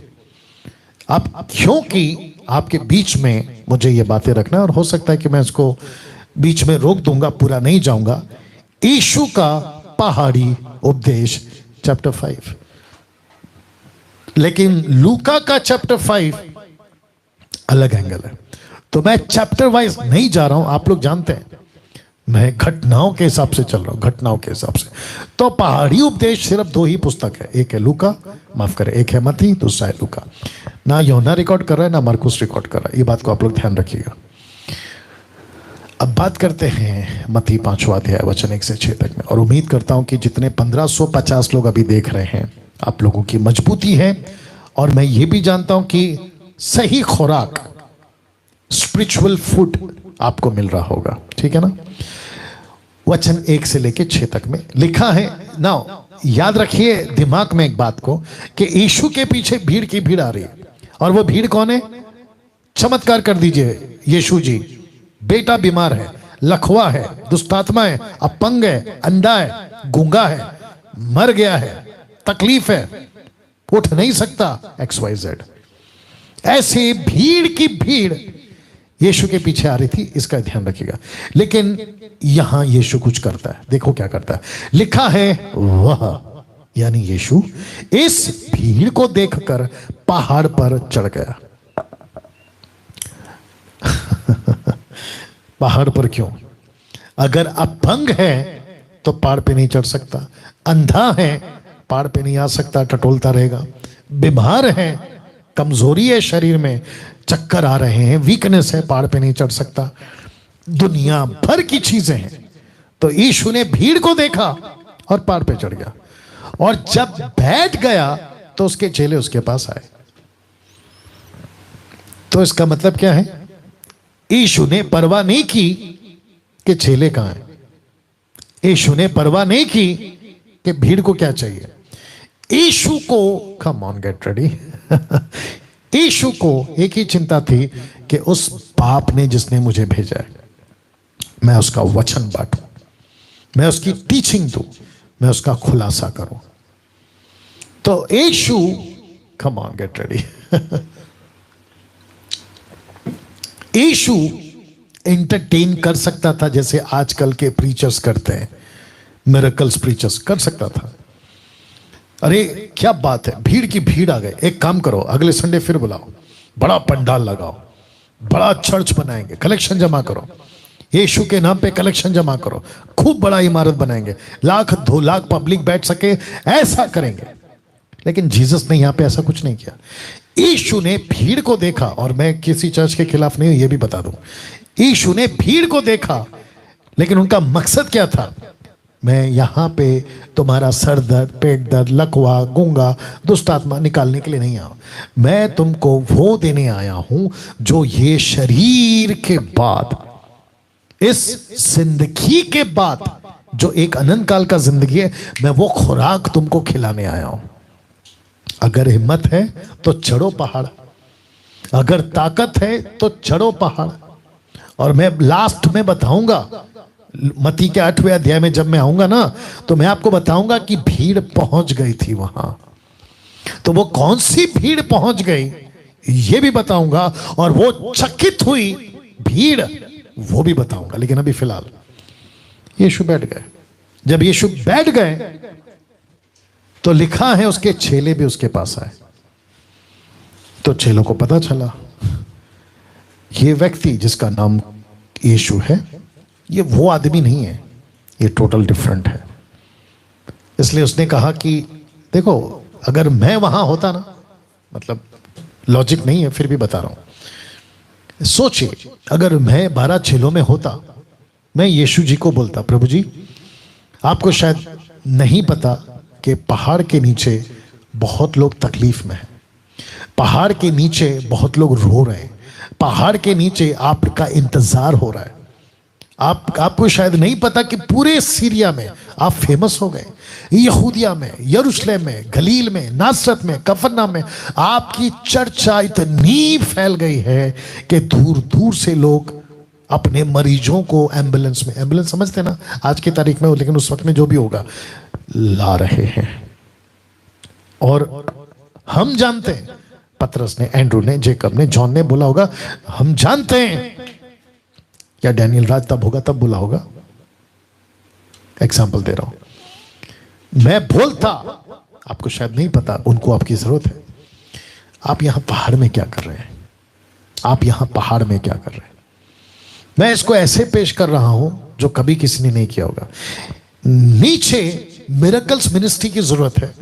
अब क्योंकि आपके बीच में मुझे ये बातें रखना है, और हो सकता है कि मैं इसको बीच में रोक दूंगा, पूरा नहीं जाऊंगा। यीशु का पहाड़ी उपदेश चैप्टर 5, लेकिन लूका का चैप्टर 5 अलग एंगल है। तो मैं चैप्टर वाइज नहीं जा रहा हूं, आप लोग जानते हैं मैं घटनाओं के हिसाब से चल रहा हूं, घटनाओं के हिसाब से। तो पहाड़ी उपदेश सिर्फ 2 ही पुस्तक है, एक है लूका, माफ करें, एक है मत्ती, दूसरा है लूका। ना यूहन्ना रिकॉर्ड कर रहा है, ना मरकुस रिकॉर्ड कर रहा है, ये बात को आप लोग ध्यान रखिएगा। अब बात करते हैं मत्ती 5वां अध्याय वचन 1 से 6 तक में, और उम्मीद करता हूं कि जितने 1550 लोग अभी देख रहे हैं, आप लोगों की मजबूती है, और मैं ये भी जानता हूं कि सही खुराक, स्पिरिचुअल फूड आपको मिल रहा होगा, ठीक है ना। वचन 1 से लेके 6 तक में लिखा है। नाउ याद रखिए दिमाग में एक बात को, कि यीशु के पीछे भीड़ की भीड़ आ रही है, और वो भीड़ कौन है? चमत्कार कर दीजिए यीशु जी। बेटा बीमार है, लखवा है, दुष्टात्मा है, अपंग है, अंधा है, गूंगा है, मर गया है, तकलीफ है, उठ नहीं सकता, XYZ। ऐसे भीड़ की भीड़ यीशु के पीछे आ रही थी, इसका ध्यान रखिएगा। लेकिन यहां यीशु कुछ करता है, देखो क्या करता है। लिखा है वह, यानी यीशु, इस भीड़ को देखकर पहाड़ पर चढ़ गया। पहाड़ पर क्यों? अगर अपंग है तो पहाड़ पे नहीं चढ़ सकता, अंधा है पहाड़ पे नहीं आ सकता, टटोलता रहेगा, बीमार है, कमजोरी है शरीर में, चक्कर आ रहे हैं, वीकनेस है, पहाड़ पे नहीं चढ़ सकता, दुनिया भर की चीजें हैं। तो यीशु ने भीड़ को देखा और पहाड़ पे चढ़ गया, और जब बैठ गया तो उसके चेले उसके पास आए। तो इसका मतलब क्या है? यीशु ने परवाह नहीं की कि चेले कहां हैं, यीशु ने परवाह नहीं की कि भीड़ को क्या चाहिए। यीशु को, कम ऑन गेट रेडी, यीशु को एक ही चिंता थी कि उस बाप ने जिसने मुझे भेजा है मैं उसका वचन बांटूं, मैं उसकी टीचिंग दूं, मैं उसका खुलासा करूं। तो Yeshu, come on get ready, Yeshu entertain कर सकता था जैसे आजकल के प्रीचर्स करते हैं, मिरेकल्स प्रीचर्स कर सकता था। अरे क्या बात है, भीड़ की भीड़ आ गए, एक काम करो अगले संडे फिर बुलाओ, बड़ा पंडाल लगाओ, बड़ा चर्च बनाएंगे, कलेक्शन जमा करो, यीशु के नाम पे कलेक्शन जमा करो, खूब बड़ा इमारत बनाएंगे, 1-2 लाख पब्लिक बैठ सके, ऐसा करेंगे। लेकिन जीसस ने यहां पे ऐसा कुछ नहीं किया। यीशु ने भीड़ को देखा, और मैं किसी चर्च के खिलाफ नहीं हूं, यह भी बता दूं, यीशु ने भीड़ को देखा, लेकिन उनका मकसद क्या था? मैं यहां पे तुम्हारा सर दर्द, पेट दर्द, लकवा, गूंगा, दुष्ट आत्मा निकालने के लिए नहीं आया, मैं तुमको वो देने आया हूं जो ये शरीर के बाद, इस जिंदगी के बाद जो एक अनंत काल का जिंदगी है, मैं वो खुराक तुमको खिलाने आया हूं। अगर हिम्मत है तो चढ़ो पहाड़, अगर ताकत है तो चढ़ो पहाड़। और मैं लास्ट में बताऊंगा, मत्ती के 8वें अध्याय में जब मैं आऊंगा ना, तो मैं आपको बताऊंगा कि भीड़ पहुंच गई थी वहां। तो वो कौन सी भीड़ पहुंच गई ये भी बताऊंगा, और वो चकित हुई भीड़ वो भी बताऊंगा। लेकिन अभी फिलहाल यीशु बैठ गए। जब यीशु बैठ गए तो लिखा है उसके चेले भी उसके पास आए। तो चेलों को पता चला ये व्यक्ति जिसका नाम यीशु है, ये वो आदमी नहीं है, ये टोटल डिफरेंट है। इसलिए उसने कहा कि देखो, अगर मैं वहां होता ना, मतलब लॉजिक नहीं है फिर भी बता रहा हूं, सोचिए अगर मैं 12 चेलों में होता, मैं यीशु जी को बोलता, प्रभु जी आपको शायद नहीं पता कि पहाड़ के नीचे बहुत लोग तकलीफ में हैं, पहाड़ के नीचे बहुत लोग रो रहे हैं, पहाड़ के नीचे आपका इंतजार हो रहा है। आपको शायद नहीं पता कि पूरे सीरिया में आप फेमस हो गए, यहूदिया में, यरूशलेम में, गलील में, नासरत में, कफरनाम में आपकी चर्चा इतनी फैल गई है कि दूर दूर से लोग अपने मरीजों को एम्बुलेंस में, एम्बुलेंस समझते ना आज की तारीख में, लेकिन उस वक्त में जो भी होगा, ला रहे हैं। और हम जानते हैं, पतरस ने, एंड्रू ने, जेकब ने, जॉन ने बोला होगा, हम जानते हैं, क्या डैनियल राज तब होगा तब बोला होगा, एग्जाम्पल दे रहा हूं। मैं बोलता, आपको शायद नहीं पता, उनको आपकी जरूरत है। आप यहां पहाड़ में क्या कर रहे हैं? आप यहां पहाड़ में क्या कर रहे हैं? मैं इसको ऐसे पेश कर रहा हूं जो कभी किसी ने नहीं किया होगा। नीचे मिरेकल्स मिनिस्ट्री की जरूरत है,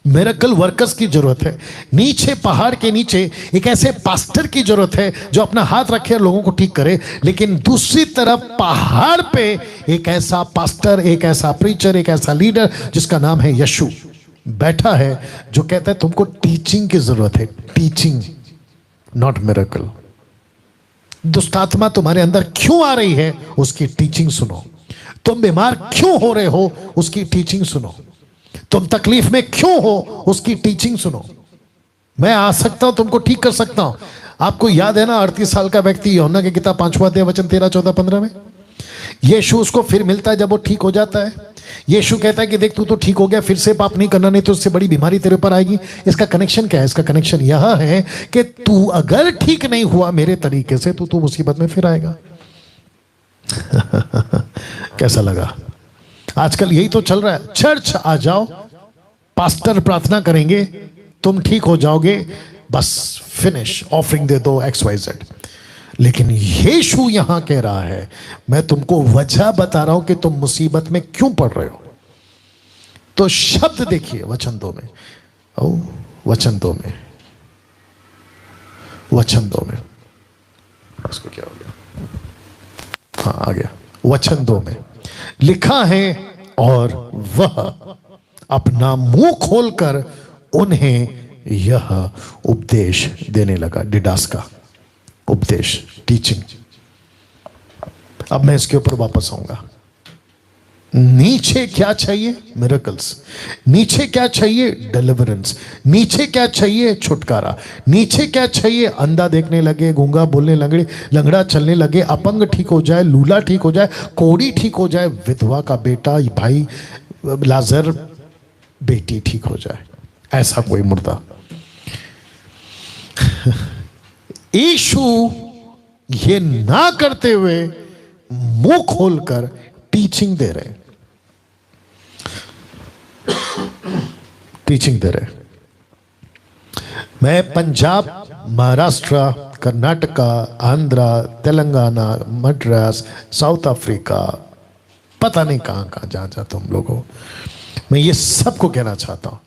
मिरेकल वर्कर्स की जरूरत है। नीचे, पहाड़ के नीचे एक ऐसे पास्टर की जरूरत है जो अपना हाथ रखे और लोगों को ठीक करे। लेकिन दूसरी तरफ पहाड़ पे एक ऐसा पास्टर, एक ऐसा प्रीचर, एक ऐसा लीडर जिसका नाम है यीशु बैठा है, जो कहता है तुमको टीचिंग की जरूरत है, टीचिंग, नॉट मिरेकल। दुष्टात्मा तुम्हारे अंदर क्यों आ रही है, उसकी टीचिंग सुनो। तुम बीमार क्यों हो रहे हो, उसकी टीचिंग सुनो। तुम तकलीफ में क्यों हो, उसकी टीचिंग सुनो। मैं आ सकता हूं, तुमको ठीक कर सकता हूं। आपको याद है ना 38 साल का व्यक्ति, यूहन्ना की किताब 5वां अध्याय वचन 13, 14, 15 में यीशु उसको फिर मिलता है जब वो ठीक हो जाता है। यीशु कहता है कि देख तू तो ठीक हो गया, फिर से पाप नहीं करना, नहीं तो उससे बड़ी बीमारी तेरे ऊपर आएगी। इसका कनेक्शन क्या है? इसका कनेक्शन यह है कि तू अगर ठीक नहीं हुआ मेरे तरीके से तो तू मुसीबत में फिर आएगा। कैसा लगा? आजकल यही तो चल रहा है। चर्च आ जाओ, पास्टर प्रार्थना करेंगे, तुम ठीक हो जाओगे, बस फिनिश, ऑफरिंग दे दो, XYZ। लेकिन यीशु यहां कह रहा है, मैं तुमको वजह बता रहा हूं कि तुम मुसीबत में क्यों पड़ रहे हो। तो शब्द देखिए वचन 2 में, वचन 2 में, वचन 2 में, उसको क्या हो गया? हाँ आ गया। वचन 2 में लिखा है, और वह अपना मुंह खोलकर उन्हें यह उपदेश देने लगा। डिडास का उपदेश, टीचिंग। अब मैं इसके ऊपर वापस आऊंगा। नीचे क्या चाहिए? मिरेकल्स। नीचे क्या चाहिए? डिलीवरेंस। नीचे क्या चाहिए? छुटकारा। नीचे क्या चाहिए? अंधा देखने लगे, गूंगा बोलने लगे, लंगड़ा चलने लगे, अपंग ठीक हो जाए, लूला ठीक हो जाए, कोड़ी ठीक हो जाए, विधवा का बेटा भाई लाजर बेटी ठीक हो जाए। ऐसा कोई मुर्दा। यीशु ये ना करते हुए मुंह खोलकर टीचिंग दे रहे, टीचिंग दे रहे। मैं पंजाब, महाराष्ट्र, कर्नाटका, आंध्रा, तेलंगाना, मद्रास, साउथ अफ्रीका, पता नहीं कहां कहां जहां जाता हूं लोगों, मैं ये सबको कहना चाहता हूं,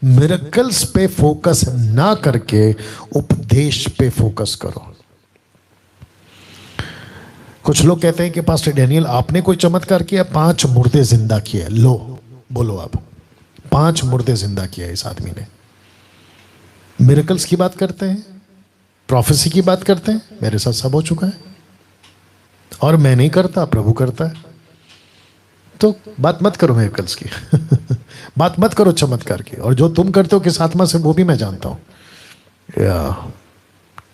मिरेकल्स पे फोकस ना करके उपदेश पे फोकस करो। कुछ लोग कहते हैं कि पास्टर डैनियल आपने कोई चमत्कार किया, 5 मुर्दे जिंदा किए। लो बोलो आप, 5 मुर्दे जिंदा किया इस आदमी ने। मिरेकल्स की बात करते हैं, प्रोफेसी की बात करते हैं। मेरे साथ सब हो चुका है और मैं नहीं करता, प्रभु करता है। तो बात मत करो मिरेकल्स की बात मत करो चमत्कार की। और जो तुम करते हो किस आत्मा से वो भी मैं जानता हूं।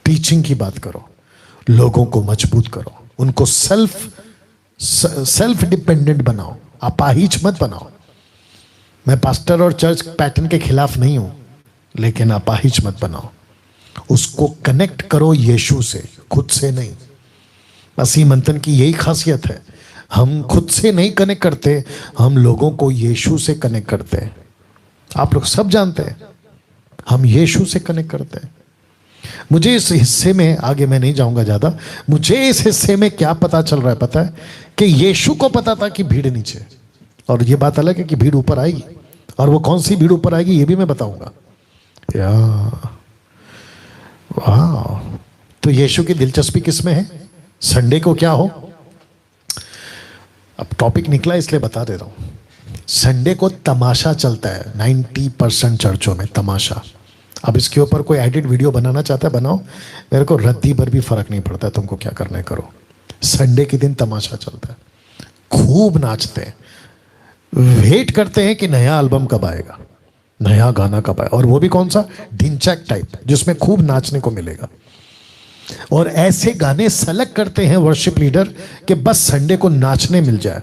टीचिंग की बात करो, लोगों को मजबूत करो, उनको सेल्फ डिपेंडेंट बनाओ, अपाहिज मत बनाओ। मैं पास्टर और चर्च पैटर्न के खिलाफ नहीं हूं, लेकिन अपाहिज मत बनाओ। उसको कनेक्ट करो यीशु से, खुद से नहीं। मसीह मंथन की यही खासियत है, हम खुद से नहीं कनेक्ट करते, हम लोगों को यीशु से कनेक्ट करते हैं। आप लोग सब जानते हैं हम यीशु से कनेक्ट करते हैं। मुझे इस हिस्से में, आगे मैं नहीं जाऊंगा ज्यादा, मुझे इस हिस्से में क्या पता चल रहा है पता है? कि यीशु को पता था कि भीड़ नीचे, और ये बात अलग है कि भीड़ ऊपर आएगी, और वो कौन सी भीड़ ऊपर आएगी ये भी मैं बताऊंगा। या वाह, तो यीशु की दिलचस्पी किसमें है? संडे को क्या हो, अब टॉपिक निकला इसलिए बता दे रहा हूं। संडे को तमाशा चलता है 90% चर्चों में, तमाशा। अब इसके ऊपर कोई एडिट वीडियो बनाना चाहता है बनाओ, मेरे को रद्दी पर भी फर्क नहीं पड़ता, तुमको क्या करना है करो। संडे के दिन तमाशा चलता है, खूब नाचते हैं, वेट करते हैं कि नया एल्बम कब आएगा, नया गाना कब आएगा, और वो भी कौन सा? ढिंचैक टाइप, जिसमें खूब नाचने को मिलेगा। और ऐसे गाने सेलेक्ट करते हैं वर्शिप लीडर कि बस संडे को नाचने मिल जाए।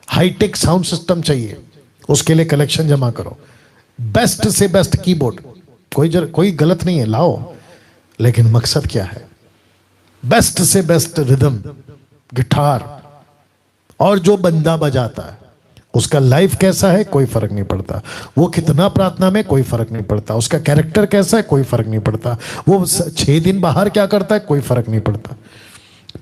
हाईटेक साउंड सिस्टम चाहिए, उसके लिए कलेक्शन जमा करो। बेस्ट से बेस्ट कीबोर्ड, कोई गलत नहीं है, लाओ, लेकिन मकसद क्या है? बेस्ट से बेस्ट रिदम, गिटार, और जो बंदा बजाता है उसका लाइफ कैसा है कोई फर्क नहीं पड़ता, वो कितना प्रार्थना में कोई फर्क नहीं पड़ता, उसका कैरेक्टर कैसा है कोई फर्क नहीं पड़ता, वो 6 दिन बाहर क्या करता है कोई फर्क नहीं पड़ता।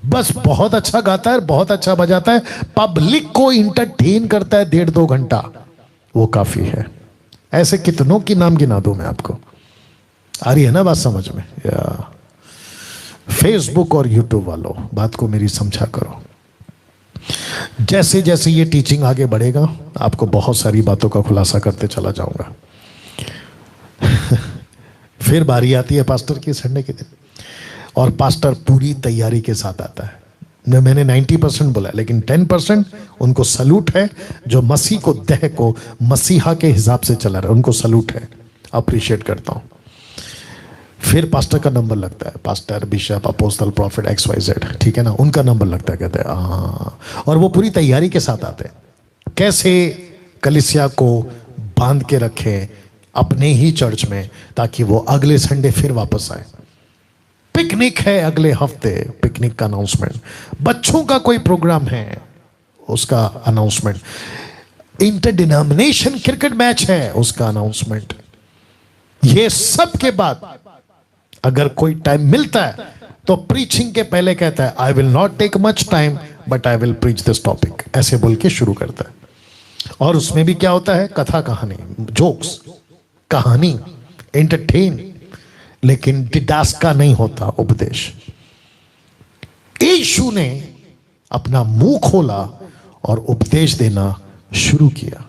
बस बहुत अच्छा गाता है, बहुत अच्छा बजाता है, पब्लिक को इंटरटेन करता है 1.5-2 घंटा, वो काफी है। ऐसे कितनों की नाम गिना दूं मैं आपको? आ रही है ना बात समझ में? या फेसबुक और यूट्यूब वालों, बात को मेरी समझा करो। जैसे जैसे ये टीचिंग आगे बढ़ेगा, आपको बहुत सारी बातों का खुलासा करते चला जाऊंगा। फिर बारी आती है पास्टर की संडे के दिन, और पास्टर पूरी तैयारी के साथ आता है। मैंने 90% बोला, लेकिन 10% उनको सलूट है, जो मसीह को, देह को मसीहा के हिसाब से चला रहा है, उनको सलूट है, अप्रिशिएट करता हूं। फिर पास्टर का नंबर लगता है, pastor, bishop, apostle, profit, XYZ, ठीक है ना, उनका नंबर लगता है। कहते हैं हाँ, और वो पूरी तैयारी के साथ आते हैं, कैसे कलीसिया को बांध के रखें अपने ही चर्च में, ताकि वो अगले संडे फिर वापस आए। पिकनिक है अगले हफ्ते, पिकनिक का अनाउंसमेंट, बच्चों का कोई प्रोग्राम है उसका अनाउंसमेंट, इंटरडिनोमिनेशन क्रिकेट मैच है उसका अनाउंसमेंट। ये सब के बाद अगर कोई टाइम मिलता है तो प्रीचिंग के पहले कहता है I will not take much time but I will preach this topic, ऐसे बोल के शुरू करता है। और उसमें भी क्या होता है? कथा कहानी, जोक्स, कहानी, एंटरटेन, लेकिन डिडास्का नहीं होता उपदेश। यीशु ने अपना मुंह खोला और उपदेश देना शुरू किया।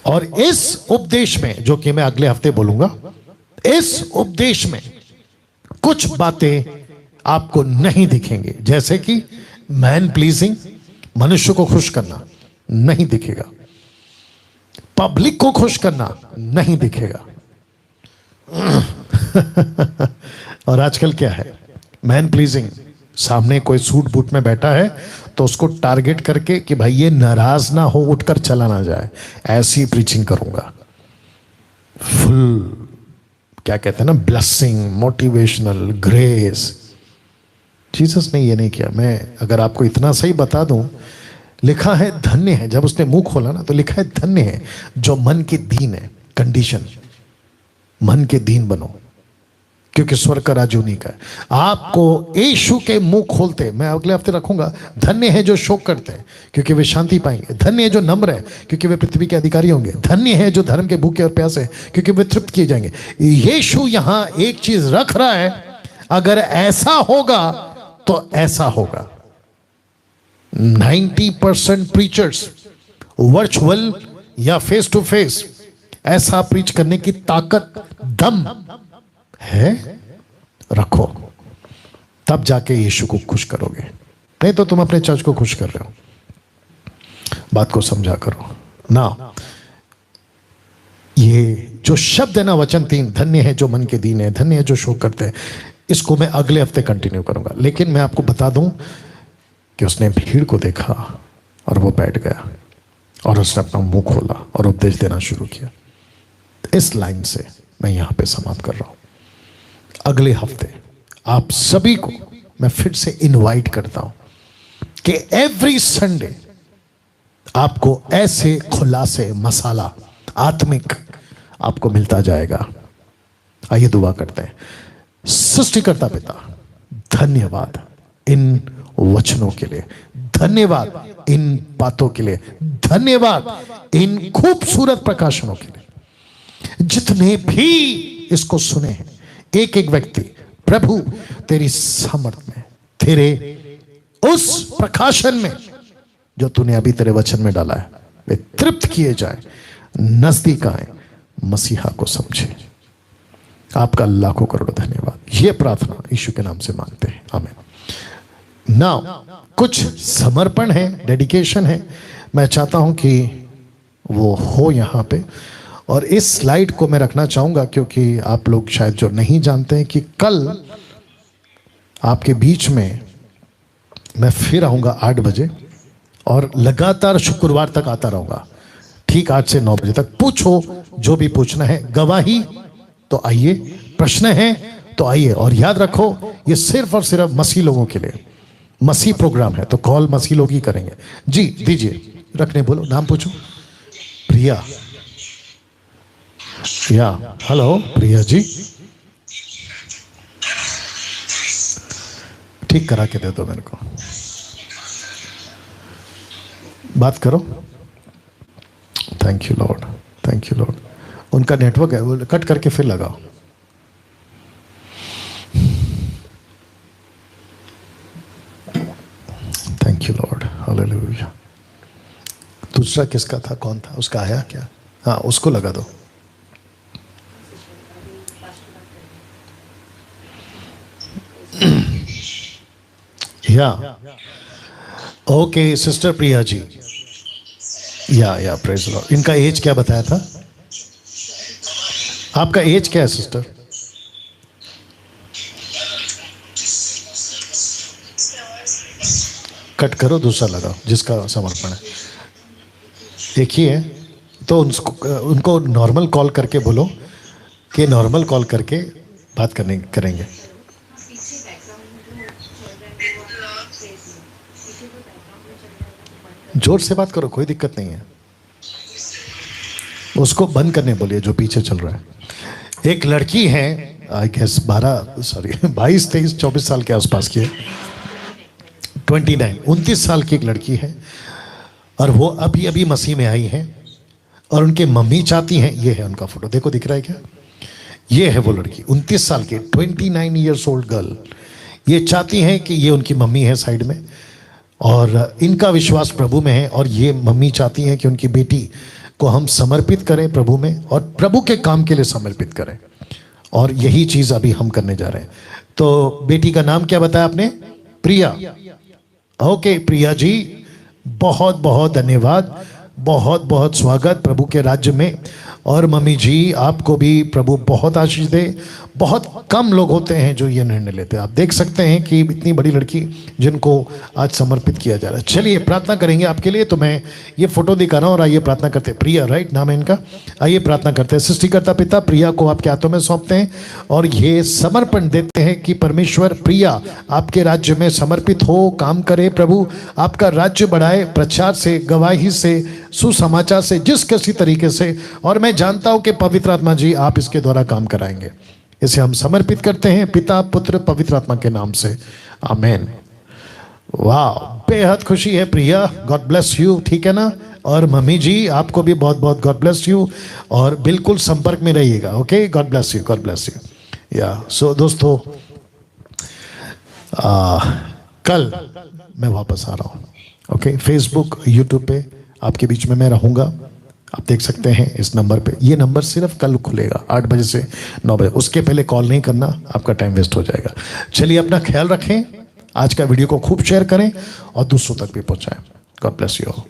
और इस उपदेश में, जो कि मैं अगले हफ्ते बोलूंगा, इस उपदेश में कुछ बातें आपको नहीं दिखेंगे, जैसे कि मैन प्लीजिंग, मनुष्य को खुश करना नहीं दिखेगा, पब्लिक को खुश करना नहीं दिखेगा। और आजकल क्या है, मैन प्लीजिंग। सामने कोई सूट बूट में बैठा है तो उसको टारगेट करके कि भाई ये नाराज ना हो, उठकर चला ना जाए, ऐसी प्रीचिंग करूंगा। फुल क्या कहते हैं ना, ब्लेसिंग, मोटिवेशनल, ग्रेस। जीसस ने ये नहीं किया। मैं अगर आपको इतना सही बता दूं, लिखा है धन्य है, जब उसने मुंह खोला ना तो लिखा है धन्य है जो मन के दीन है। कंडीशन, मन के दीन बनो, क्योंकि स्वर्ग का राज्य उन्हीं का है। आपको यीशु के मुंह खोलते, मैं अगले हफ्ते रखूंगा, धन्य है जो शोक करते हैं क्योंकि वे शांति पाएंगे। धन्य है जो नम्र है क्योंकि वे पृथ्वी के अधिकारी होंगे। धन्य है जो धर्म के भूखे और प्यासे क्योंकि वे तृप्त किए जाएंगे। यीशु यहां एक चीज रख रहा है, अगर ऐसा होगा तो ऐसा होगा। 90% प्रीचर्स वर्चुअल या फेस टू फेस ऐसा प्रीच करने की ताकत, दम है, रखो, तब जाके यीशु को खुश करोगे। नहीं तो तुम अपने चर्च को खुश कर रहे हो। बात को समझा करो ना। ये जो शब्द है ना, वचन 3, धन्य है जो मन के दीन है, धन्य है जो शोक करते हैं, इसको मैं अगले हफ्ते कंटिन्यू करूंगा। लेकिन मैं आपको बता दूं कि उसने भीड़ को देखा और वो बैठ गया और उसने अपना मुंह खोला और उपदेश देना शुरू किया। इस लाइन से मैं यहां पे समाप्त कर रहा हूं। अगले हफ्ते आप सभी को मैं फिर से इनवाइट करता हूं कि एवरी संडे आपको ऐसे खुलासे, मसाला आत्मिक आपको मिलता जाएगा। आइए दुआ करते हैं। सृष्टिकर्ता पिता, धन्यवाद इन वचनों के लिए, धन्यवाद इन बातों के लिए, धन्यवाद इन खूबसूरत प्रकाशनों के लिए। जितने भी इसको सुने हैं, एक एक व्यक्ति प्रभु तेरी सामर्थ में, तेरे उस प्रकाशन में जो तूने अभी तेरे वचन में डाला है, वे तृप्त किए जाए, नजदीक आए, मसीहा को समझे। आपका लाखों करोड़ों धन्यवाद। ये प्रार्थना यीशु के नाम से मांगते हैं, आमीन। नाउ कुछ समर्पण है, डेडिकेशन है, मैं चाहता हूं कि वो हो यहां पे। और इस स्लाइड को मैं रखना चाहूंगा क्योंकि आप लोग शायद जो नहीं जानते हैं कि कल आपके बीच में मैं फिर आऊंगा 8 बजे और लगातार शुक्रवार तक आता रहूंगा, ठीक 8 से 9 बजे तक। पूछो जो भी पूछना है, गवाही तो आइए, प्रश्न है तो आइए। और याद रखो, ये सिर्फ और सिर्फ मसीह लोगों के लिए, मसीह प्रोग्राम है, तो कॉल मसीह लोग ही करेंगे। जी दीजिए, रखने बोलो, नाम पूछो। प्रिया, या हेलो प्रिया जी, ठीक करा के दे दो मेरे को, बात करो। Thank you Lord, thank you Lord. उनका नेटवर्क है, वो कट करके फिर लगाओ। Thank you Lord, hallelujah. दूसरा किसका था, कौन था, उसका आया क्या? हाँ, उसको लगा दो। या ओके, सिस्टर प्रिया जी, या प्रेज लॉर्ड। इनका एज क्या बताया था? आपका एज क्या है सिस्टर? कट करो, दूसरा लगाओ जिसका समर्पण है। एक ही है तो उनको नॉर्मल कॉल करके बोलो कि नॉर्मल कॉल करके बात करेंगे। जोर से बात करो, कोई दिक्कत नहीं है। उसको बंद करने बोलिए जो पीछे चल रहा है। एक लड़की है, आई गेस 22, 23, 24 साल के आसपास की है, 29 साल की एक लड़की है, और वो अभी अभी मसीह में आई है। और उनके मम्मी चाहती हैं, ये है उनका फोटो, देखो दिख रहा है क्या? ये है वो लड़की, 29 साल की, 29 ईयर्स ओल्ड गर्ल। ये चाहती हैं कि ये उनकी मम्मी है साइड में, और इनका विश्वास प्रभु में है। और ये मम्मी चाहती हैं कि उनकी बेटी को हम समर्पित करें प्रभु में, और प्रभु के काम के लिए समर्पित करें। और यही चीज अभी हम करने जा रहे हैं। तो बेटी का नाम क्या बताया आपने? प्रिया। ओके प्रिया जी, बहुत बहुत धन्यवाद, बहुत बहुत स्वागत प्रभु के राज्य में। और मम्मी जी आपको भी प्रभु बहुत आशीष दे। बहुत कम लोग होते हैं जो ये निर्णय लेते हैं। आप देख सकते हैं कि इतनी बड़ी लड़की जिनको आज समर्पित किया जा रहा है। चलिए प्रार्थना करेंगे आपके लिए। तो मैं ये फोटो दिखा रहा हूँ और आइए प्रार्थना करते हैं। प्रिया, राइट नाम है इनका। आइए प्रार्थना करते हैं। सृष्टिकर्ता पिता, प्रिया को आपके हाथों में सौंपते हैं और ये समर्पण देते हैं कि परमेश्वर प्रिया आपके राज्य में समर्पित हो, काम करे प्रभु, आपका राज्य बढ़ाए, प्रचार से, गवाही से, सुसमाचार से, जिस किसी तरीके से। और मैं जानता हूं कि पवित्र आत्मा जी आप इसके द्वारा काम कराएंगे। इसे हम समर्पित करते हैं पिता, पुत्र, पवित्र आत्मा के नाम से, आमीन। वाह, बेहद खुशी है प्रिया, गॉड ब्लेस यू, ठीक है ना। और मम्मी जी आपको भी बहुत बहुत गॉड ब्लेस यू, और बिल्कुल संपर्क में रहिएगा। Okay, God bless you, God bless you. या सो दोस्तों, कल मैं वापस आ रहा हूँ। ओके, फेसबुक, यूट्यूब पे आपके बीच में मैं रहूँगा। आप देख सकते हैं इस नंबर पे। ये नंबर सिर्फ कल खुलेगा 8 बजे से 9 बजे। उसके पहले कॉल नहीं करना, आपका टाइम वेस्ट हो जाएगा। चलिए अपना ख्याल रखें। आज का वीडियो को खूब शेयर करें और दूसरों तक भी पहुंचाएं। God bless you all.